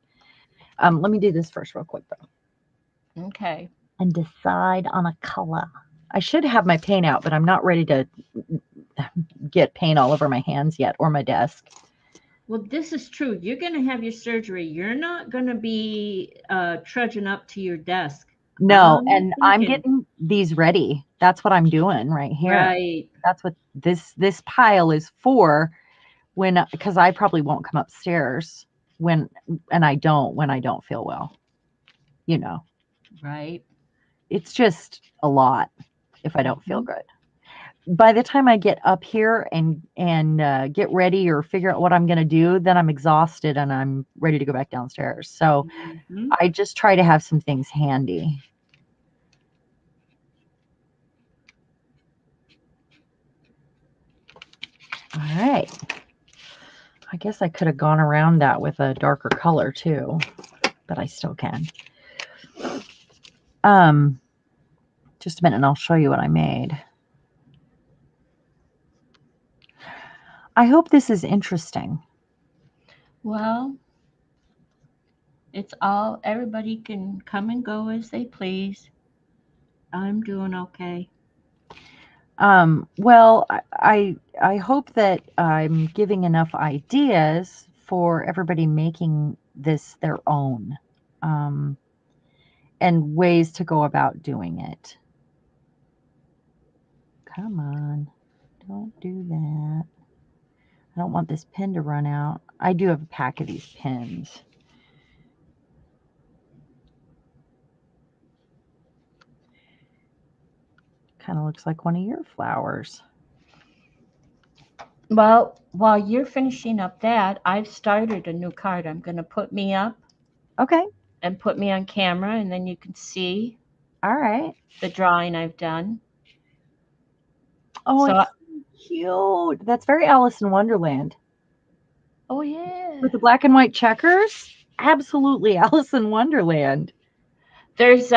Let me do this first, real quick, though, Okay. and decide on a color. I should have my paint out, but I'm not ready to get paint all over my hands yet or my desk. Well, this is true. You're going to have your surgery. You're not going to be trudging up to your desk. No, I'm and I'm thinking. getting these ready. That's what I'm doing right here. Right, That's what this pile is for, when because I probably won't come upstairs when and I don't feel well. You know. right. It's just a lot if I don't feel Hmm. good. By the time I get up here and get ready or figure out what I'm going to do, then I'm exhausted and I'm ready to go back downstairs. So Hmm. I just try to have some things handy. All right. I guess I could have gone around that with a darker color too, but I still can. Um, just a minute and I'll show you what I made. I hope this is interesting. Well, it's all, everybody can come and go as they please. I'm doing okay. Well, I hope that I'm giving enough ideas for everybody making this their own, um, and ways to go about doing it. Come on, don't do that. I don't want this pin to run out. I do have a pack of these pins. Kind of looks like one of your flowers. Well, while you're finishing up that, I've started a new card. I'm going to put me up Okay. and put me on camera, and then you can see All right. the drawing I've done. Oh, So, it's cute. That's very Alice in Wonderland. oh With yeah. the black and white checkers? Absolutely Alice in Wonderland. There's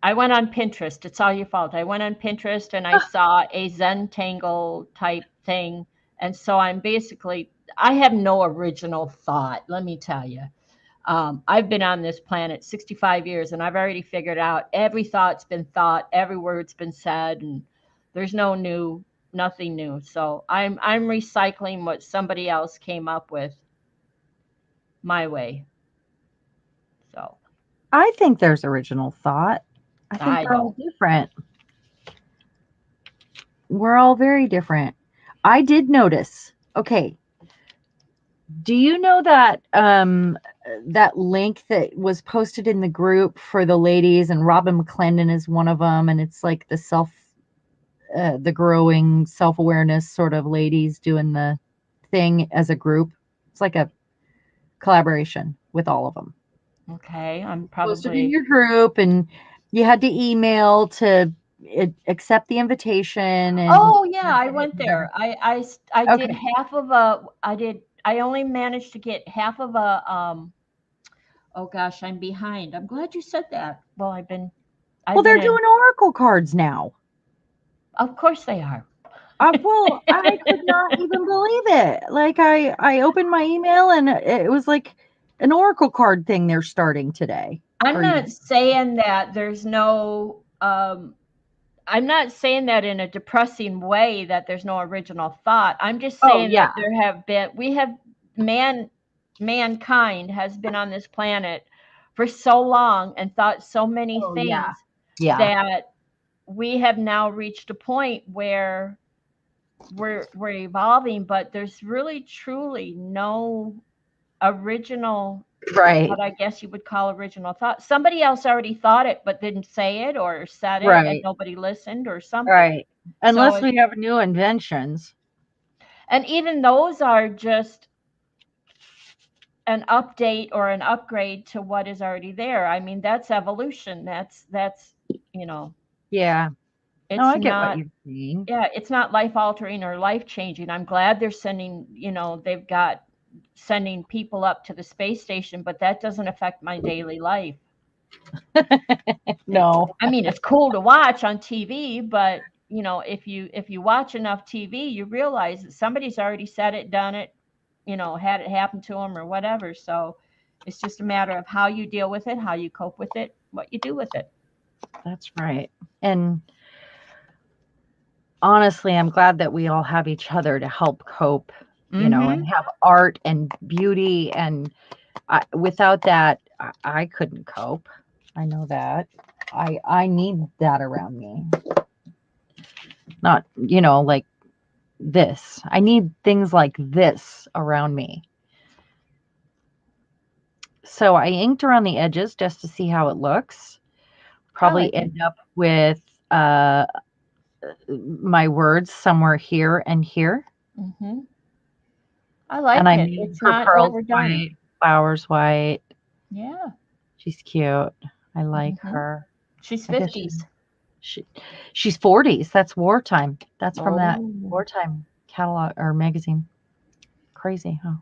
I went on Pinterest. It's all your fault. I went on Pinterest and I saw a Zentangle type thing. And so I have no original thought, let me tell you. I've been on this planet 65 years and I've already figured out every thought's been thought, every word's been said, and there's nothing new. So I'm recycling what somebody else came up with my way. So I think there's original thought. I think I they're all don't. different. We're all very different. I did notice. Okay, do you know that that link that was posted in the group for the ladies, and Robin McClendon is one of them, and it's like the growing self-awareness sort of ladies doing the thing as a group. It's like a collaboration with all of them. Okay, I'm Posted in probably. your group, and you had to email to accept the invitation and Oh yeah, I get it went there. there. I did Okay. half of a. I only managed to get half of a. Oh gosh, I'm behind. I'm glad you said that. Well, Well, I've been they're in. doing oracle cards now. Of course they are. Well, I could not even believe it. Like I opened my email and it was like an oracle card thing they're starting today I'm or not yesterday. saying that there's no. I'm not saying that in a depressing way that there's no original thought. I'm just Oh saying that yeah. we have man mankind has been on this planet for so long and thought so many Oh yeah. things Yeah. that we have now reached a point where we're evolving, but there's really truly no original, Right. what I guess you would call original thought. Somebody else already thought it but didn't say it or said it and Right. nobody listened or something. Right. So Unless we have new inventions. and even those are just an update or an upgrade to what is already there. I mean, that's evolution. That's you know, Yeah. No, it's I get what not, you're saying. yeah, it's not life altering or life changing. I'm glad they're sending, they've got sending people up to the space station, but that doesn't affect my daily life. No. I mean, it's cool to watch on TV, but if you watch enough TV, you realize that somebody's already said it, done it, had it happen to them or whatever. So it's just a matter of how you deal with it, how you cope with it, what you do with it. That's right. And honestly, I'm glad that we all have each other to help cope, Mm-hmm. and have art and beauty. And without that, I couldn't cope. I know that. I need that around me. Not, like this. I need things like this around me. So I inked around the edges just to see how it looks. I Probably like it. end up with uh, my words somewhere here and here. Mm-hmm. I And like I it. made It's her not pearls overdone. white, flowers white. Yeah. She's cute. I like Mm-hmm. her. She's I guess 50s. she she's 40s. That's wartime. That's from that Oh. wartime catalog or magazine. Crazy, huh?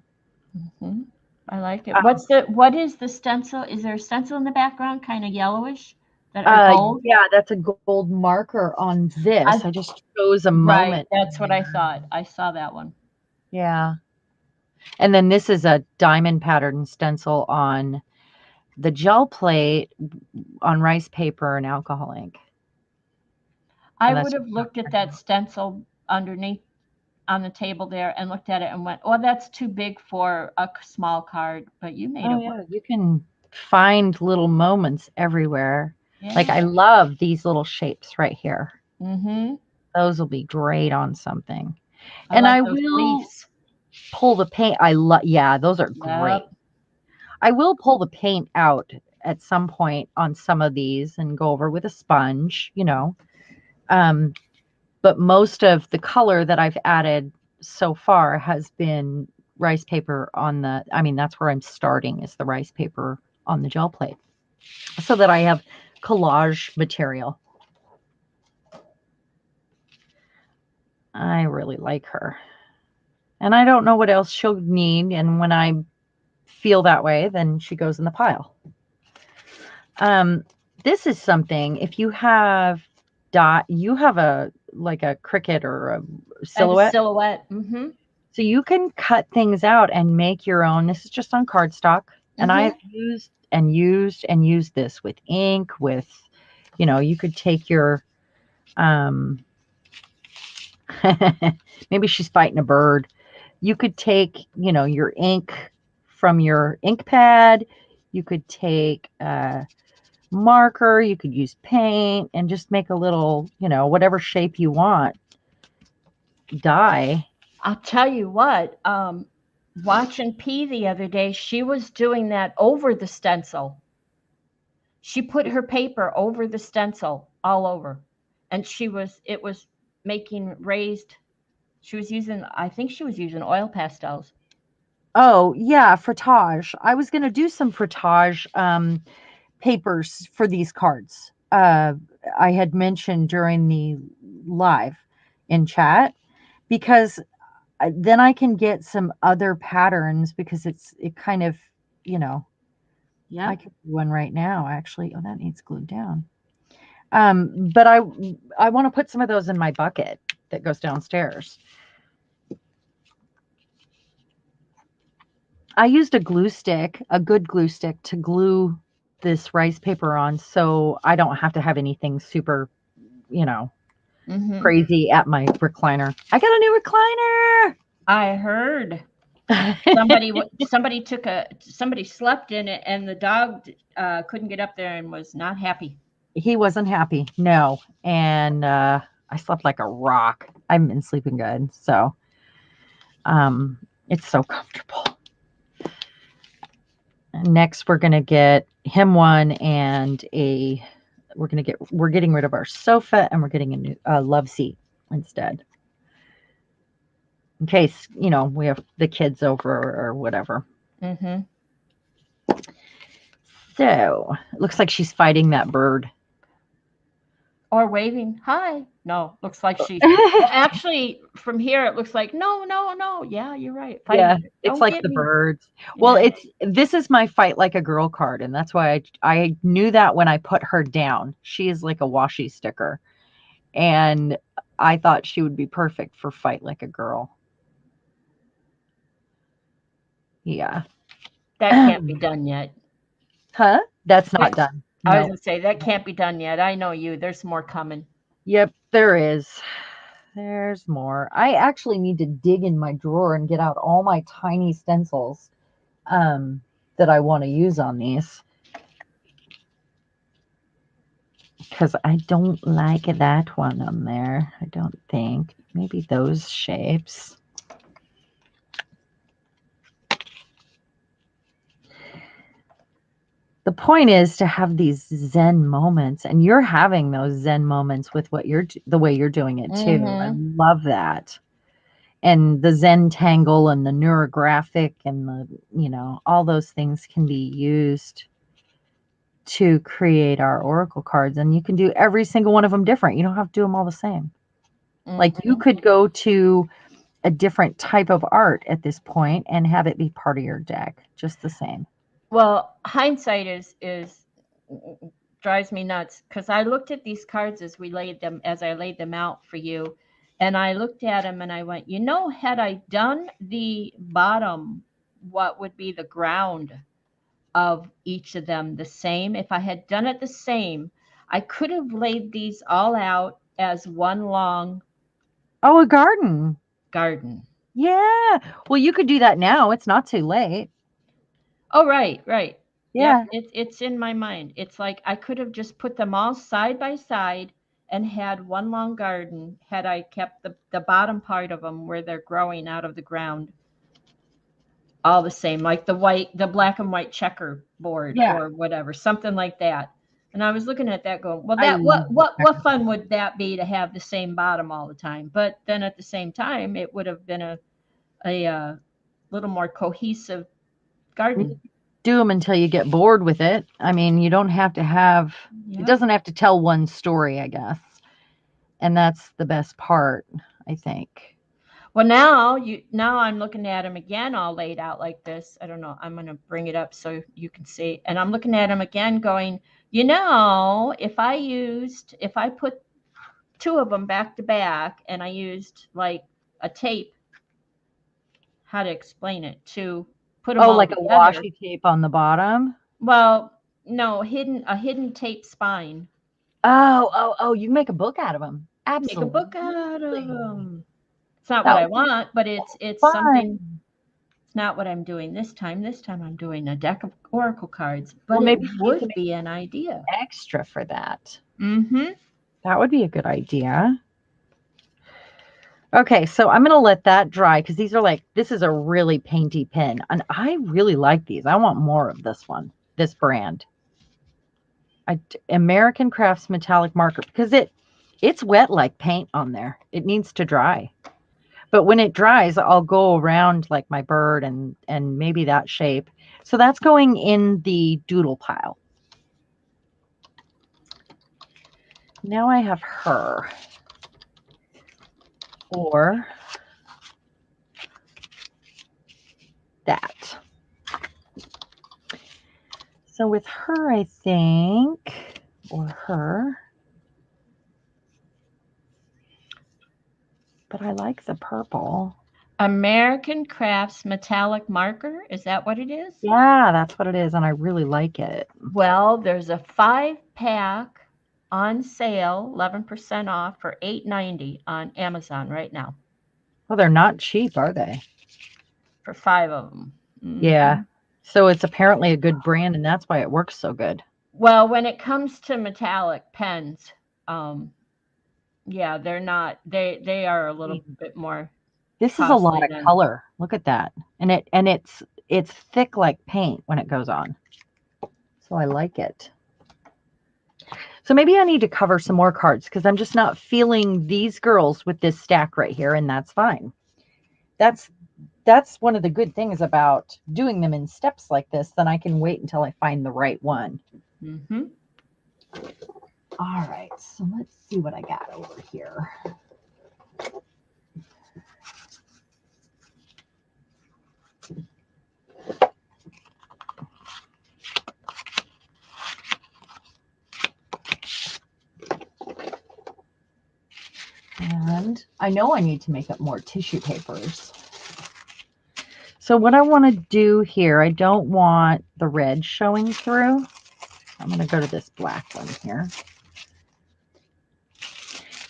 Mm-hmm. I like it. Um, What is the stencil? Is there a stencil in the background, kind of yellowish, that or gold? yeah, that's a gold marker on this. I I just chose a Right, moment that's in what I there. thought. I saw that one. Yeah. And then this is a diamond pattern stencil on the gel plate on rice paper and alcohol ink. I And would that's have just how it looked at turned that out. stencil underneath on the table there and looked at it and went, "Oh, that's too big for a small card," but you made Oh it work. yeah, you can find little moments everywhere. Like I Yeah. love these little shapes right here. Mm-hmm. Those will be great on something. I And like I those will leaves. pull the paint. I love, yeah, those are great. Yep. I will pull the paint out at some point on some of these and go over with a sponge, you know. Um, but most of the color that I've added so far has been rice paper on the, I mean, that's where I'm starting is the rice paper on the gel plate so that I have collage material. I really like her. And I don't know what else she'll need. And when I feel that way, then she goes in the pile. Um, this is something, if you have you have a like a cricket or a I have a silhouette. silhouette. Mm-hmm. So you can cut things out and make your own. This is just on cardstock. And I have Mm-hmm. used and used and used this with ink, with, you know, you could take your, um, maybe she's fighting a bird. You could take, you know, your ink from your ink pad. You could take a marker. You could use paint and just make a little, you know, whatever shape you want, die. I'll tell you what. Watching P the other day, she was doing that over the stencil. She put her paper over the stencil all over, and it was making raised. She was using, I think she was using oil pastels. Oh, yeah, frottage. I was going to do some frottage papers for these cards. I had mentioned during the live in chat because then I can get some other patterns because it kind of, you know, I Yep. could do one right now actually. Oh, that needs glued down. But I want to put some of those in my bucket that goes downstairs. I used a glue stick, a good glue stick to glue this rice paper on so I don't have to have anything super, you know, Mm-hmm. crazy at my recliner. I got I heard a new somebody slept in it, and the dog couldn't get up there and was not happy. He wasn't happy. No. And I slept like a rock. I've been sleeping good. So it's so comfortable. Next, we're going to get him one and we're getting rid of our sofa and we're getting a new love seat instead. In case, you know, we have the kids over or whatever. Mm-hmm. So it looks like she's fighting that bird. Or waving hi. No, looks like she's, well, actually, from here it looks like no, no, no. Yeah, you're right. Yeah, Fighting. it's Don't like get the me. birds. Well, Yeah. it's this is my fight like a girl card, and that's why I knew that when I put her down. She is like a washi sticker, and I thought she would be perfect for fight like a girl. Yeah. That can't be done yet. Huh? That's not That, done. I was No. gonna say that can't be done yet. I know you. There's more coming. Yep, there is. There's more. I actually need to dig in my drawer and get out all my tiny stencils um, that I want to use on these because I don't like that one on there. I don't think. Maybe those shapes. The point is to have these zen moments, and you're having those zen moments with the way you're doing it too. I Mm-hmm. love that. And the zen tangle and the neurographic and the, you know, all those things can be used to create our oracle cards, and you can do every single one of them different. You don't have to do them all the same. Like you Mm-hmm. could go to a different type of art at this point and have it be part of your deck just the same. Well, hindsight is drives me nuts because I looked at these cards as I laid them out for you, and I looked at them and I went, you know, had I done the bottom, what would be the ground of each of them the same? If I had done it the same, I could have laid these all out as one long Oh, a garden. garden. Yeah. Well, you could do that now. It's not too late. Oh, right, right. Yep, Yeah. it's in my mind. It's like I could have just put them all side by side and had one long garden had I kept the bottom part of them where they're growing out of the ground all the same, like the black and white checkerboard Yeah. or whatever, something like that. And I was looking at that going, well, I that love the what fun would that be to have the same bottom all the time? But then at the same time, it would have been a little more cohesive checker. garden. Do them until you get bored with it. I mean, you don't have to have, it Yeah. doesn't have to tell one story, I guess. And that's the best part, I think. Well, now I'm looking at them again, all laid out like this. I don't know. I'm gonna bring it up so you can see. And I'm looking at them again, going, if I put two of them back to back, and I used like a tape, how to explain it, to put them Oh, all like a together. washi tape on the bottom? Well, no, a hidden tape spine. Oh, you make a book out of them. Make a book out of Absolutely. them. It's not what That I would be want, but so it's something. fun. It's not what I'm doing this time. This time I'm doing a deck of oracle cards, Well, but it maybe you need to would make be an idea. extra for that. Mm-hmm. That would be a good idea. Okay, so I'm gonna let that dry because these are like, this is a really painty pen, and I really like these. I want more of this one, this brand. American Crafts metallic marker because it's wet like paint on there. It needs to dry. But when it dries, I'll go around like my bird and maybe that shape. So that's going in the doodle pile. Now I have her. Or that. So with her, I think, or her, but I like the purple. American Crafts metallic marker. Is that what it is? Yeah, that's what it is, and I really like it. Well, there's a 5 pack on sale, 11% off for $8.90 on Amazon right now Well, they're not cheap, are they? for 5 of them. Yeah. Hmm. So it's apparently a good brand, and that's why it works so good. Well, when it comes to metallic pens, um, yeah, they're not. They are a little bit more This is a lot costly of than. color. Look at that. And it's thick like paint when it goes on. So I like it. So maybe I need to cover some more cards because I'm just not feeling these girls with this stack right here, and that's fine. That's that's one of the good things about doing them in steps like this. Then I can wait until I find the right one. Hmm. All right, so let's see what I got over here. And I know I need to make up more tissue papers. So what I want to do here, I don't want the red showing through. I'm going to go to this black one here.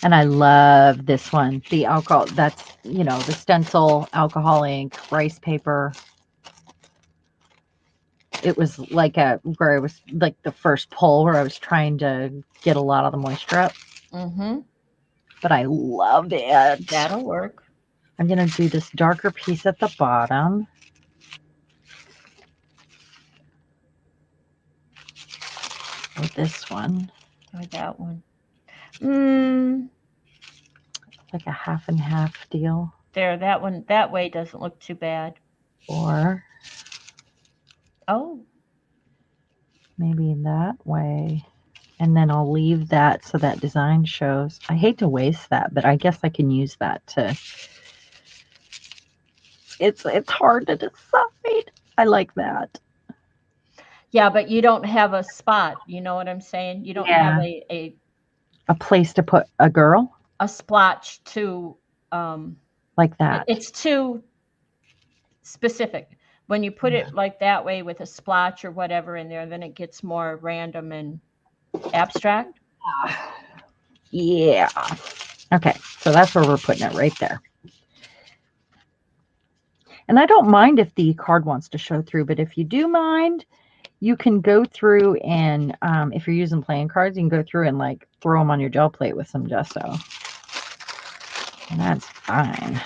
And I love this one. The alcohol, that's, the stencil, alcohol ink, rice paper. It was like where I was like the first pull where I was trying to get a lot of the moisture up. Hmm. But I love it. That'll work. I'm going to do this darker piece at the bottom. With this one. Or that one. Mm, Like a half and half deal. there, that one, that way doesn't look too bad. Or Oh, maybe that way. And then I'll leave that so that design shows. I hate to waste that, but I guess I can use that to. It's hard to decide. I like that. yeah, but you don't have a spot. You know what I'm saying? You don't have Yeah. a A place to put a girl a splotch to. Um, like that. it's too specific. When you put Yeah. it like that way with a splotch or whatever in there, then it gets more random and abstract. Yeah. Okay, so that's where we're putting it right there. And I don't mind if the card wants to show through, but if you do mind, you can go through and if you're using playing cards, you can go through and like throw them on your gel plate with some gesso. And that's fine.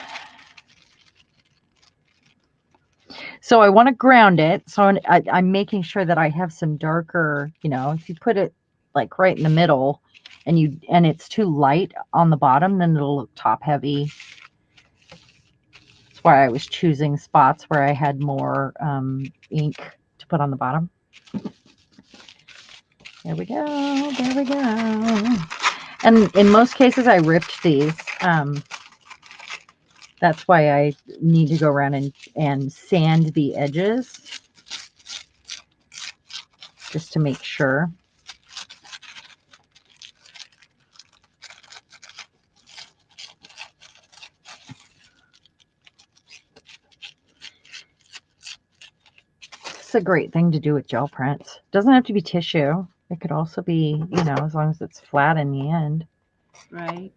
So I want to ground it. So I'm making sure that I have some darker, if you put it like right in the middle and it's too light on the bottom, then it'll look top heavy. That's why I was choosing spots where I had more ink to put on the bottom. There we go. There we go. And in most cases, I ripped these. That's why I need to go around and sand the edges just to make sure. It's a great thing to do with gel prints. Doesn't have to be tissue. It could also be, as long as it's flat in the end. Right.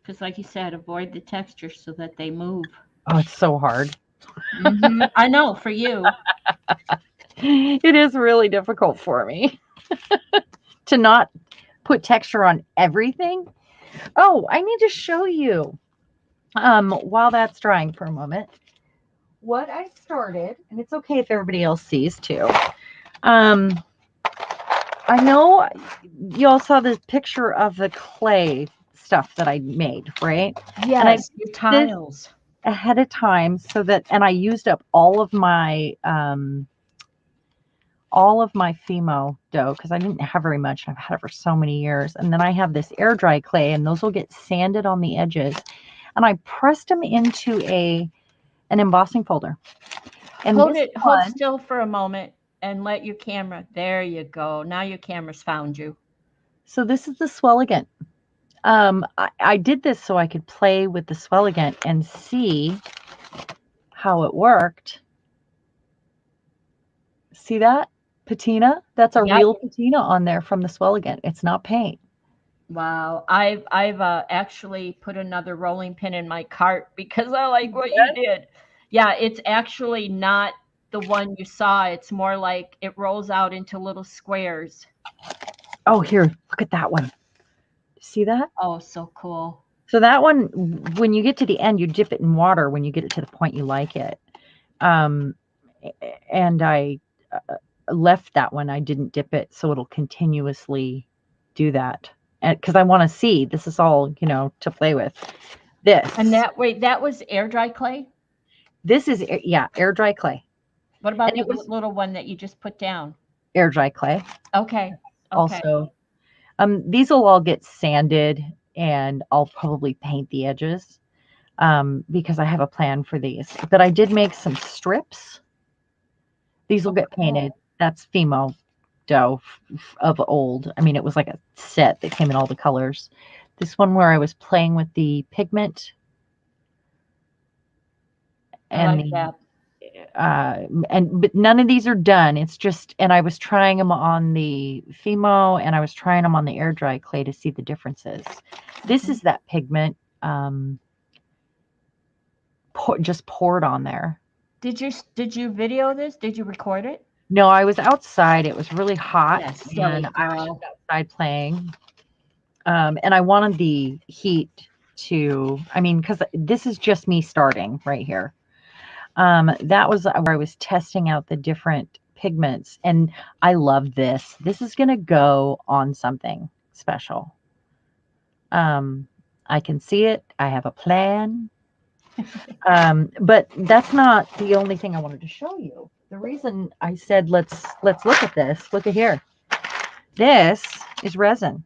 Because, like you said, avoid the texture so that they move. Oh, it's so hard. I know for you. It is really difficult for me to not put texture on everything. Oh, I need to show you while that's drying for a moment what I started, and it's okay if everybody else sees too. Um, I know you all saw the picture of the clay stuff that I made, right? And I Yes, did your this tiles. ahead of time so that, and I used up all of my Fimo dough because I didn't have very much. I've had it for so many years. And then I have this air dry clay, and those will get sanded on the edges. And I pressed them into an embossing folder. And Hold this it, hold one, still for a moment and let your camera. There you go. Now your camera's found you. so this is the Swelligant. I did this so I could play with the Swelligant and see how it worked. See that patina? That's a Yep. real patina on there from the Swelligant. It's not paint. Wow. I've actually put another rolling pin in my cart because I like what you did. Yeah, it's actually not the one you saw. It's more like it rolls out into little squares. Oh, here, look at that one. See that? Oh, so cool. So that one, when you get to the end, you dip it in water when you get it to the point you like it. Um, and I left that one. I didn't dip it, so it'll continuously do that. And because I want to see, this is all to play with. And This, that wait, that was air dry clay? this is yeah, air dry clay, What and about the it was little one that you just put down? air dry clay. Okay. Okay. Also, these will all get sanded, and I'll probably paint the edges because I have a plan for these. But I did make some strips. These will Oh, get cool. painted. That's Fimo dough of old. I mean, it was like a set that came in all the colors. This one where I was playing with the pigment I and like the that. but none of these are done. It's just, and I was trying them on the Fimo and I was trying them on the air dry clay to see the differences. This Mhm. is that pigment just poured on there. Did you video this? Did you record it? No, I was outside. It was really hot, Yeah, and silly I was just girl. outside playing. And I wanted the heat to, I mean, because this is just me starting right here. That was where I was testing out the different pigments, and I love this. This is going to go on something special. Um, I can see it. I have a plan. But that's not the only thing I wanted to show you. The reason I said let's look at this. Look at here. This is resin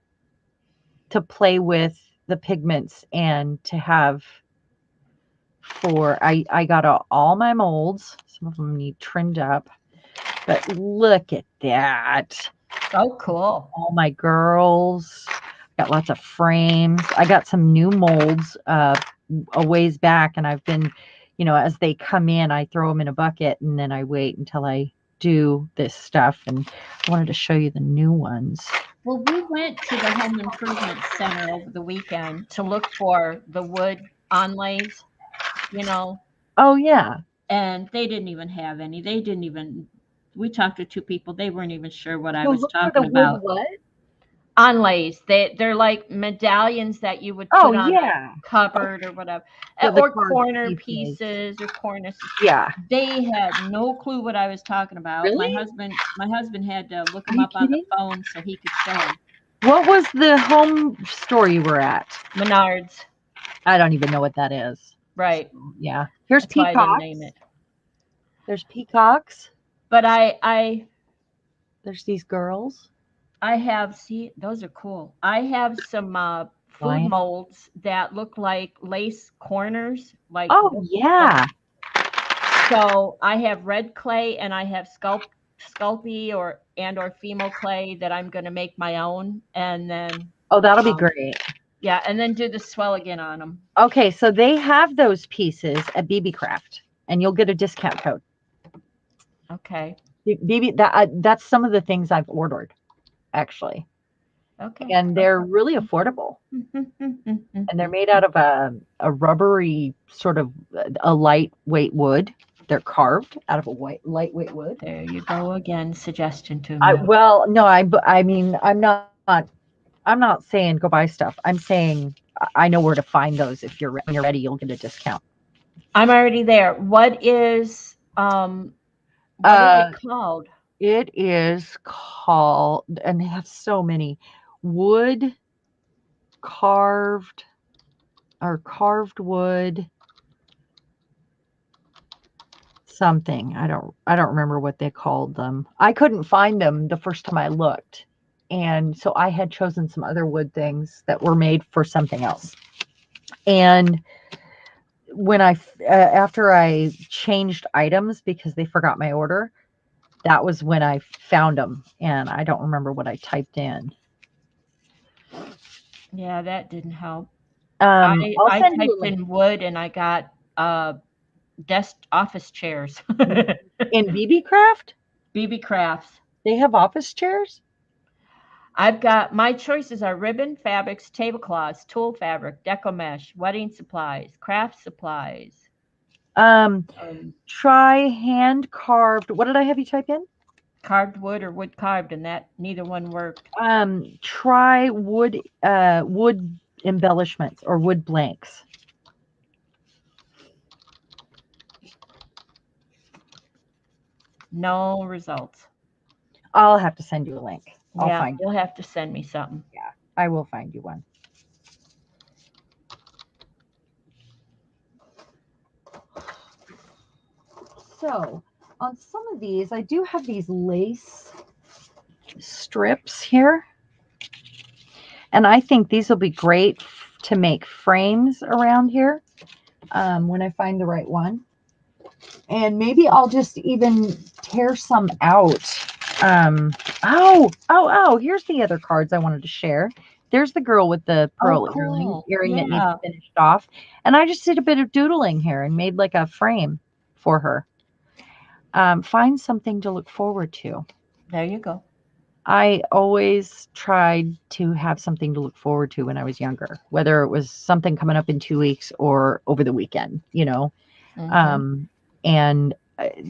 to play with the pigments and to have for I got all my molds. Some of them need trimmed up, but look at that. Oh, cool. All my girls got lots of frames. I got some new molds a ways back, and I've been, as they come in, I throw them in a bucket and then I wait until I do this stuff. And I wanted to show you the new ones. Well, we went to the home improvement center over the weekend to look for the wood onlays, you know, Oh yeah. and they didn't even have any. They didn't even, we talked to two people, they weren't even sure what I So was look for the talking wood about. what? onlays. They're like medallions that you would Oh, put on a yeah. cupboard or whatever, So the or card corner pieces. pieces or cornices. Yeah. They had no clue what I was talking about. Really? My husband had to look Are them you up on the kidding? phone so he could show them. What was the home store you were at? Menards, I don't even know what that is. So, right? yeah. Here's That's why I didn't name peacocks. it. There's peacocks. But There's these girls. I have, see, those are cool. I have some food Lion. molds that look like lace corners, Oh, like yeah. so I have red clay and I have Sculpey or Fimo clay that I'm going to make my own, and then Oh, that'll be um great. yeah, and then do the swell again on them. Okay, so they have those pieces at BB Craft, and you'll get a discount code. Okay. BB, that's some of the things I've ordered actually, Okay. and they're really affordable. And they're made out of a rubbery sort of a lightweight wood. They're carved out of a lightweight wood. There you go again, suggestion to I me. well, no, I mean, I'm not saying go buy stuff. I'm saying I know where to find those. If you're when you're ready, you'll get a discount. I'm already there. What is it Uh, called? it is called, and they have so many wood carved or carved wood something. I don't remember what they called them. I couldn't find them the first time I looked. And so I had chosen some other wood things that were made for something else. And when after I changed items because they forgot my order, that was when I found them, and I don't remember what I typed in. Yeah, that didn't help. I'll I send you a typed link. in wood and I got desk office chairs. In BB Craft, BB Crafts. they have office chairs. I've got my choices are ribbon, fabrics, tablecloths, tulle fabric, deco mesh, wedding supplies, craft supplies, Um, um, try hand carved. What did I have you type in? carved wood or wood carved, and that neither one worked. Try wood embellishments or wood blanks. No results. I'll have to send you a link. I'll Yeah, find you. you'll have to send me something. Yeah, I will find you one. So on some of these, I do have these lace strips here, and I think these will be great to make frames around here when I find the right one. And maybe I'll just even tear some out. Oh, here's the other cards I wanted to share. There's the girl with the Oh, pearl cool. earring that needs Yeah, finished off. And I just did a bit of doodling here and made like a frame for her. Find something to look forward to. there you go. I always tried to have something to look forward to when I was younger, whether it was something coming up in 2 weeks or over the weekend, you know. Hmm. Um, and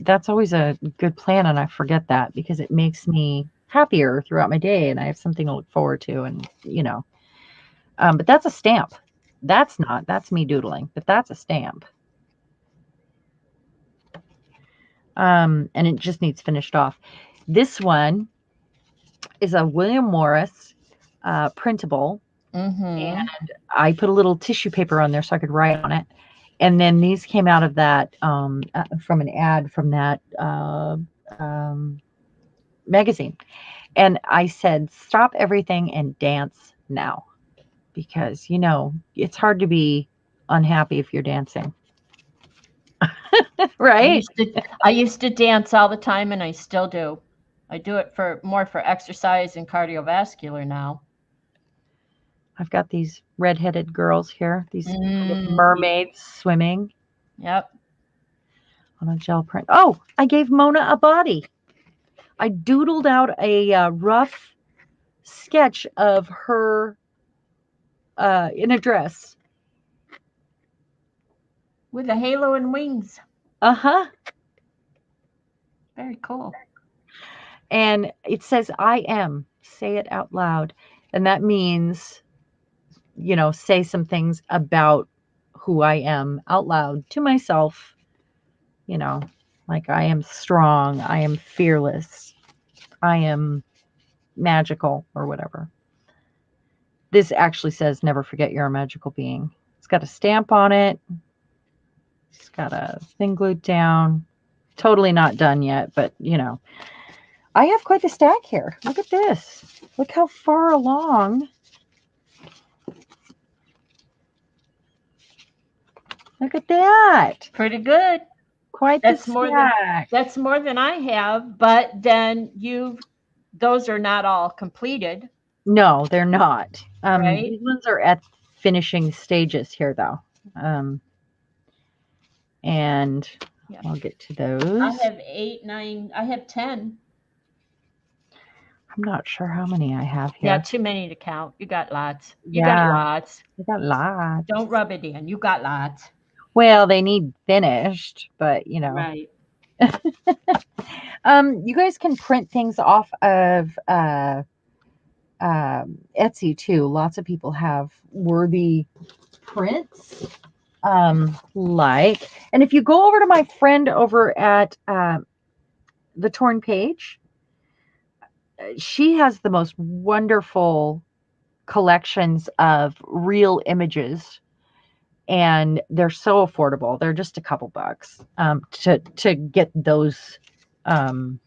that's always a good plan. And I forget that because it makes me happier throughout my day and I have something to look forward to. And, but that's a stamp. That's me doodling, but that's a stamp. And it just needs finished off. This one is a William Morris printable. Hmm. And I put a little tissue paper on there so I could write on it. And then these came out of that from an ad from that um, magazine. And I said, stop everything and dance now because, it's hard to be unhappy if you're dancing, I right? used to I used to dance all the time, and I still do. I do it for more for exercise and cardiovascular now. I've got these redheaded girls here, these little Mm, mermaids swimming yep. on a gel print. Oh, I gave Mona a body. I doodled out a rough sketch of her in a dress. With a halo and wings. Uh huh. Very cool. And it says, I am. Say it out loud. And that means, say some things about who I am out loud to myself, you know, like I am strong, I am fearless, I am magical, or whatever. This actually says never forget you're a magical being. It's got a stamp on it. It's got a thing glued down. Totally not done yet, but I have quite the stack here. Look at this. Look how far along. Look at that. Pretty good. Quite the That's more than stack. that's more than I have, but then you've those are not all completed, No, they're not. right? These ones are at finishing stages here, though. And Yeah. I'll get to I those. have 8, 9, I have 10. I'm not sure how many I have Yeah, here. too many to count. You got lots. You got Yeah, lots. I got lots. Don't rub it in. You got lots. Well, they need finished, but Right. you guys can print things off of Etsy too. Lots of people have worthy prints. And if you go over to my friend over at the Torn Page, she has the most wonderful collections of real images, and they're so affordable. They're just a couple bucks to get those. Um,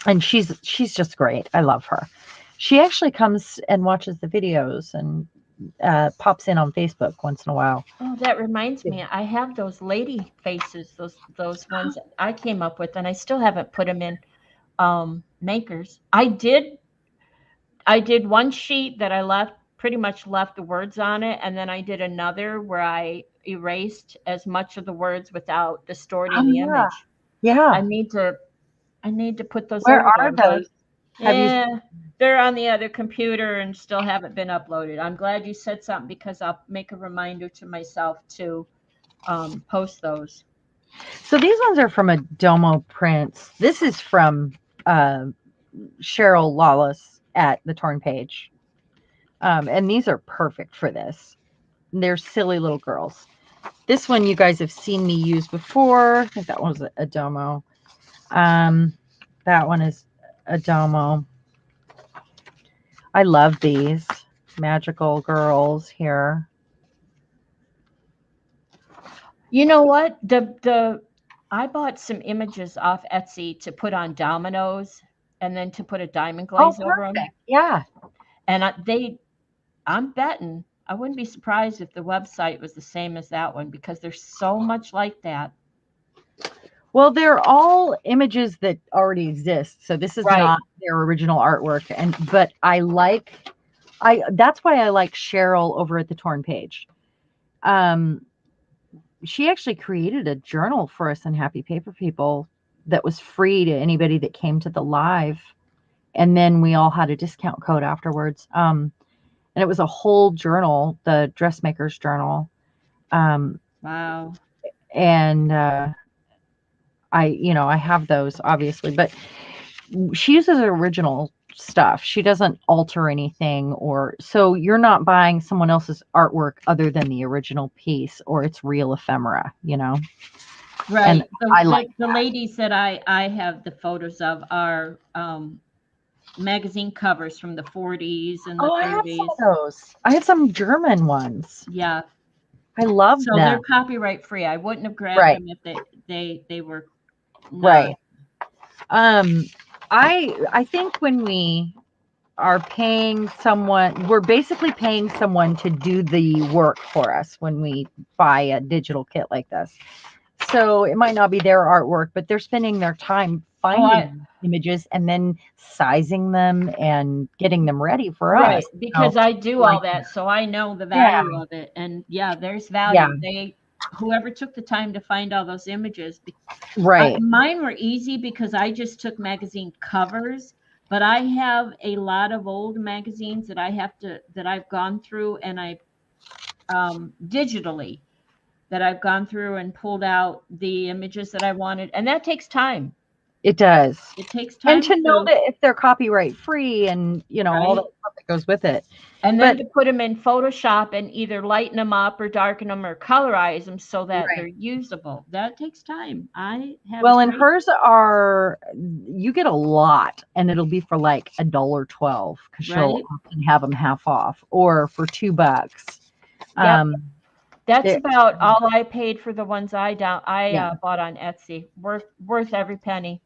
and she's just great. I love her. She actually comes and watches the videos and pops in on Facebook once in a while. Oh, that reminds me. I have those lady faces, those ones that I came up with, and I still haven't put them in makers. I did one sheet that I left pretty much left the words on it, and then I did another where I erased as much of the words without distorting Oh the yeah, image. I yeah. need to I need to put those Where over there. are I'm glad. those? Have you? Yeah, they're on the other computer and still haven't been uploaded. I'm glad you said something because I'll make a reminder to myself to post those. So these ones are from a Domo Prints. This is from uh, Cheryl Lawless at the Torn Page, and these are perfect for this. They're silly little girls. This one you guys have seen me use before. I think that was a Domo. Um, that one is a Domo. I love these magical girls here. You know what? The I bought some images off Etsy to put on dominoes and then to put a diamond Oh, glaze over them. perfect. Yeah. And I'm betting I wouldn't be surprised if the website was the same as that one because there's so much like that. Well, they're all images that already exist. So this is Right. not their original artwork. But I that's why I like Cheryl over at the Torn Page. Um, she actually created a journal for us in Happy Paper People that was free to anybody that came to the live. And then we all had a discount code afterwards. And it was a whole journal, the dressmaker's journal. Um, Wow. and I have those obviously, but she uses original stuff. She doesn't alter anything, or so you're not buying someone else's artwork other than the original piece or its real ephemera. And Right. The I like the, the ladies that I have the photos of are magazine covers from the 40s and the Oh, I have some of 30s. those. I have some German ones. Yeah. I love So they're them. copyright free. I wouldn't have grabbed Right, them if they were not. right. Um, I think when we are paying someone, we're basically paying someone to do the work for us when we buy a digital kit like this. So it might not be their artwork, but they're spending their time Oh, I finding images and then sizing them and getting them ready for right, us. because I do all Like that, so I know the yeah, value of it. And yeah, there's yeah, value. Whoever took the time to find all those images, right. mine were easy because I just took magazine covers, but I have a lot of old magazines that I've gone through and I digitally that I've gone through and pulled out the images that I wanted, and that takes time. It does. It takes And time to know to that if they're copyright free and all that right. stuff. that goes with it. And then But to put them in Photoshop and either lighten them up or darken them or colorize them so that they're right. usable. That takes time. I have a Well, and great, hers are you get a lot, and it'll be for like $1.12 because she'll right? often have them half off, or for $2. Yep. Um, That's there, about all I paid for the ones I yeah, bought on Etsy. Worth every penny.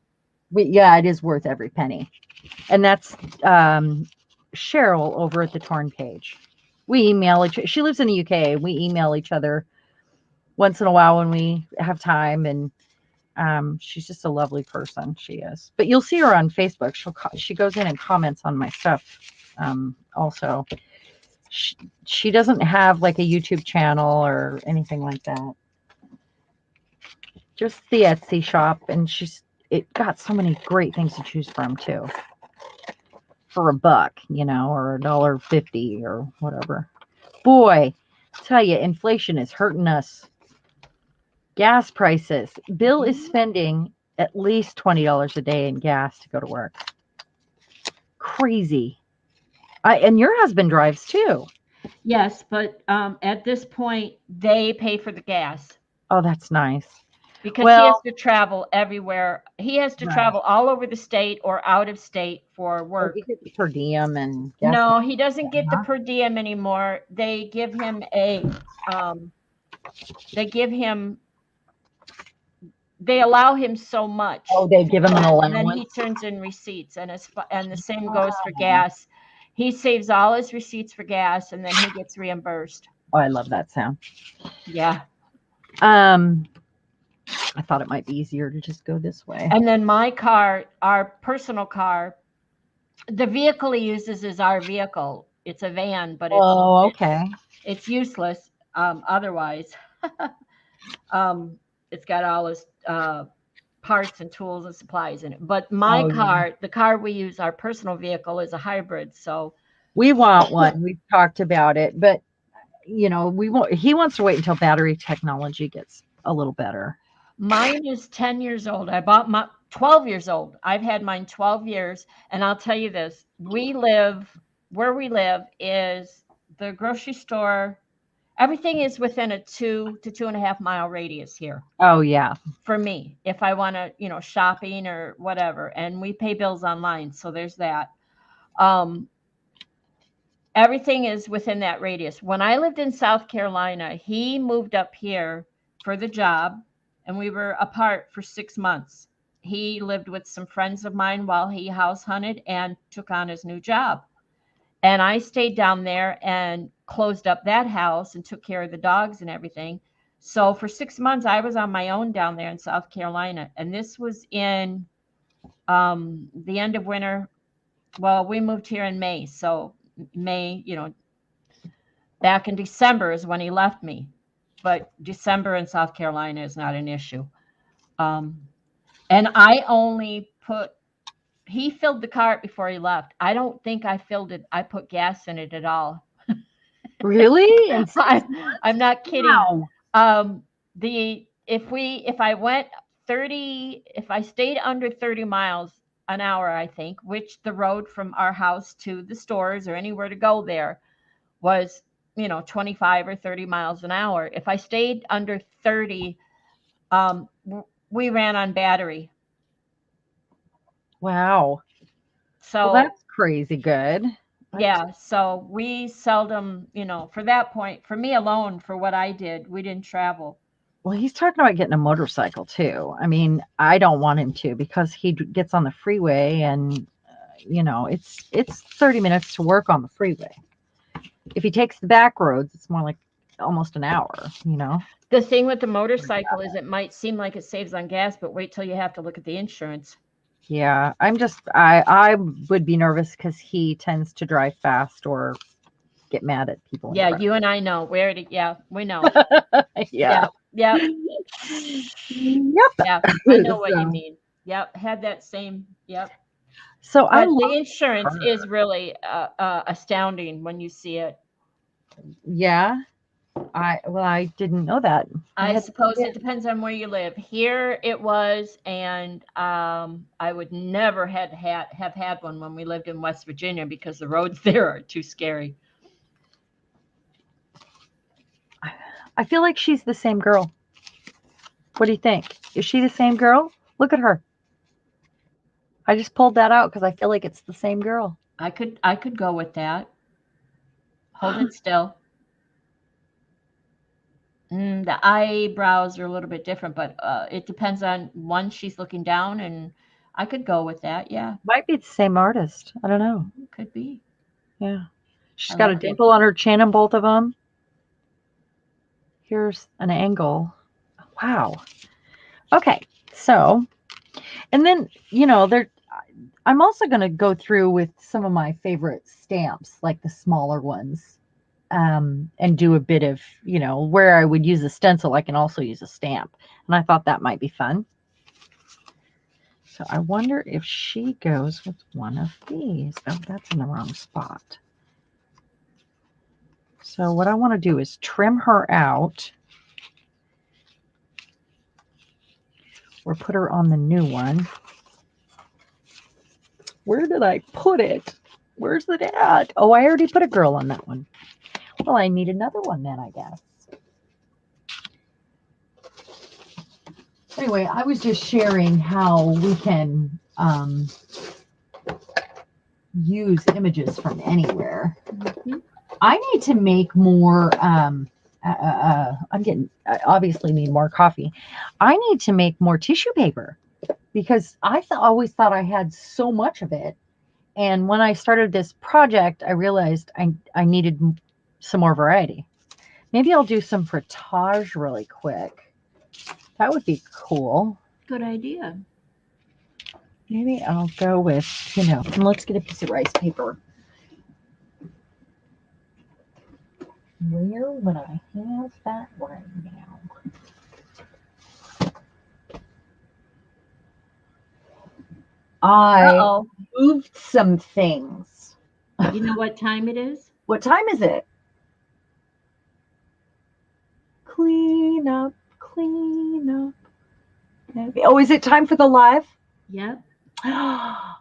yeah, it is worth every penny. And that's Cheryl over at the Torn page. We email each. She lives in the UK. We email each other once in a while when we have time, and she's just a lovely person. She is. But you'll see her on Facebook. She goes in and comments on my stuff. Also, she, she doesn't have like a YouTube channel or anything like that. Just the Etsy shop, and it got so many great things to choose from too for $1, or $1.50 or whatever. Boy, tell you, inflation is hurting us. Gas prices. Bill is Mhm. spending at least $20 a day in gas to go to work. Crazy. And your husband drives too. Yes, but at this point, they pay for the gas Oh, that's nice. because he has Well, to travel everywhere. He has to right. travel all over the state or out of state for Oh, he work. gets per diem and gas. No, he doesn't get the Huh? per diem anymore. Um, they give him, they allow him so Oh, much. they give him an So then he allowance. turns in receipts, and the same goes for Oh, gas. He saves all his receipts for gas, and then he gets reimbursed. I love that sound. Yeah. Um, I thought it might be easier to just go this way. And then my car, our personal car, the vehicle he uses is our vehicle. It's a van, but Oh, okay. it's useless otherwise. um, it's got all his parts and tools and supplies in it. But my Oh, yeah. car, the car we use, our personal vehicle, is a hybrid. So We want one. We've talked about it, but we want. He wants to wait until battery technology gets a little better. mine is 10 years old. I bought my 12 years old. I've had mine 12 years. And I'll tell you this, where we live is the grocery store. Everything is within a 2 to 2.5 mile radius here Oh yeah. for me if I want to, shopping or whatever. And we pay bills online. So there's that. Um, Everything is within that radius. When I lived in South Carolina, he moved up here for the job, and we were apart for 6 months. He lived with some friends of mine while he house hunted and took on his new job. And I stayed down there and closed up that house and took care of the dogs and everything. So for 6 months, I was on my own down there in South Carolina. And this was in the end of winter. Well, we moved here in May. So May, back in December is when he left me, but December in South Carolina is not an issue. Um, and I only put, he filled the cart before he left. I don't think I filled it. I put gas in it at all. Really? In six I'm months? not kidding. Wow. If I went 30, if I stayed under 30 miles an hour, I think, which the road from our house to the stores or anywhere to go there was 25 or 30 miles an hour. If I stayed under 30, we ran on battery. Wow. Well, So that's crazy good. That's yeah, so we seldom, for that point, for me alone, for what I did, we didn't travel. Well, he's talking about getting a motorcycle too. I mean, I don't want him to because gets on the freeway and it's 30 minutes to work on the freeway. If he takes the back roads, it's more like almost an hour. The thing with the motorcycle is it might seem like it saves on gas, but wait till you have to look at the insurance. Yeah, I would be nervous because he tends to drive fast or get mad at people in Yeah, front you and I know where to, yeah, we know. of me. Yeah. Yeah, yep, Yep. yeah, I know what you So, mean. Yep, had that same, yep. so I But love the insurance her. is really astounding when you see it. Yeah. I didn't know that. I I had no suppose idea. it depends on where you live. Here it was, and I would never have had one when we lived in West Virginia because the roads there are too scary. I feel like she's the same girl. What do you think? Is she the same girl? Look at her. I just pulled that out because I feel like it's the same girl. I could go with that. Hold it still. The eyebrows are a little bit different, but it depends on one. She's looking down, and I could go with that. Yeah, Might be the same artist. I don't know. could be. Yeah. I She's got a like it. dimple on her chin in both of them. Here's an angle. Wow. Okay. So, and then, there I'm also going to go through with some of my favorite stamps, like the smaller ones, and do a bit of, where I would use a stencil, I can also use a stamp. And I thought that might be fun. So I wonder if she goes with one of these. Oh, that's in the wrong spot. So what I want to do is trim her out or put her on the new one. Where did I put it? Where's it at? Oh, I already put a girl on that one. Well, I need another one then, I guess. Anyway, I was just sharing how we can use images from anywhere. Mhm. I need to make more. I obviously need more coffee. I need to make more tissue paper because always thought I had so much of it. And when I started this project, I realized I needed some more variety. Maybe I'll do some frottage really quick. That would be cool. Good idea. Maybe I'll go with, and let's get a piece of rice paper. Where would I have that right now? Uh I oh. moved some things. You know what time it is? What time is it? Clean up, clean up. Oh, is it time for the live? Yep.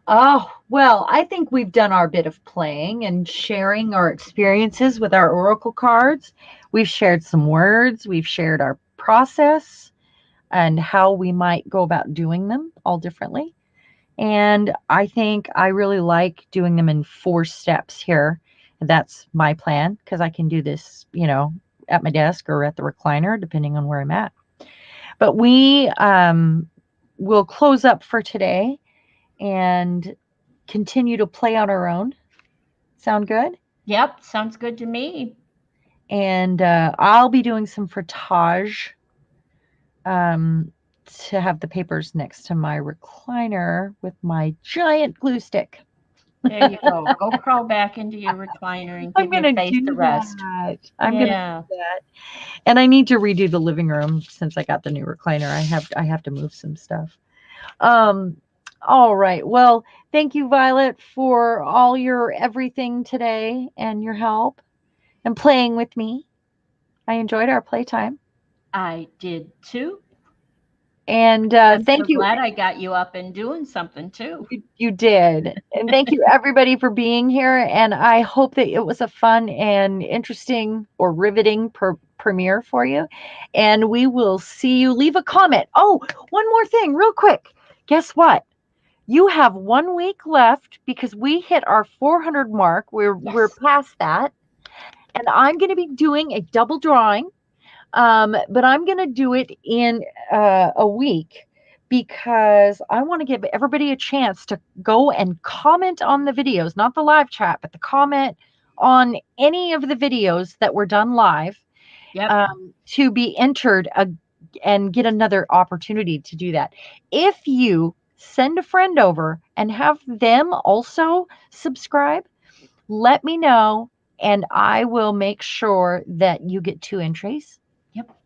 Oh, well, I think we've done our bit of playing and sharing our experiences with our oracle cards. We've shared some words, we've shared our process and how we might go about doing them all differently. And I think I really like doing them in 4 steps here. That's my plan because I can do this, at my desk or at the recliner, depending on where I'm at. But we will close up for today and continue to play on our own. Sound good? Yep. Sounds good to me. And I'll be doing some frottage um, to have the papers next to my recliner with my giant glue stick. There you go. Go crawl back into your recliner and I'm give your gonna face a do rest. that. I'm gonna do Yeah. that. And I need to redo the living room since I got the new recliner. I have to move some stuff. Um all right. Well, thank you, Violet, for all your everything today and your help and playing with me. I enjoyed our playtime. I did too. And I'm so thank you. glad I got you up and doing something too. You did. And thank you, everybody, for being here. And I hope that it was a fun and interesting or riveting premiere for you. And we will see you. Leave a comment. Oh, one more thing, real quick. Guess what? You have 1 week left because we hit our 400 mark. We're Yes. past that. And I'm going to be doing a double drawing, but I'm going to do it in a week because I want to give everybody a chance to go and comment on the videos, not the live chat, but the comment on any of the videos that were done live, Yep. to be entered and get another opportunity to do that. If you send a friend over and have them also subscribe, let me know and I will make sure that you get 2 entries. Yep.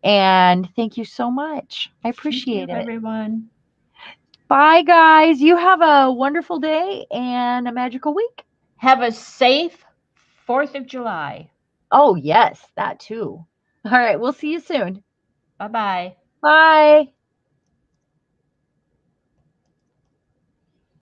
And thank you so much. I Thank you, appreciate it. everyone. Bye, guys. You have a wonderful day and a magical week. Have a safe 4th of July. Oh, yes, that too. All right, we'll see you soon. Bye bye. Bye.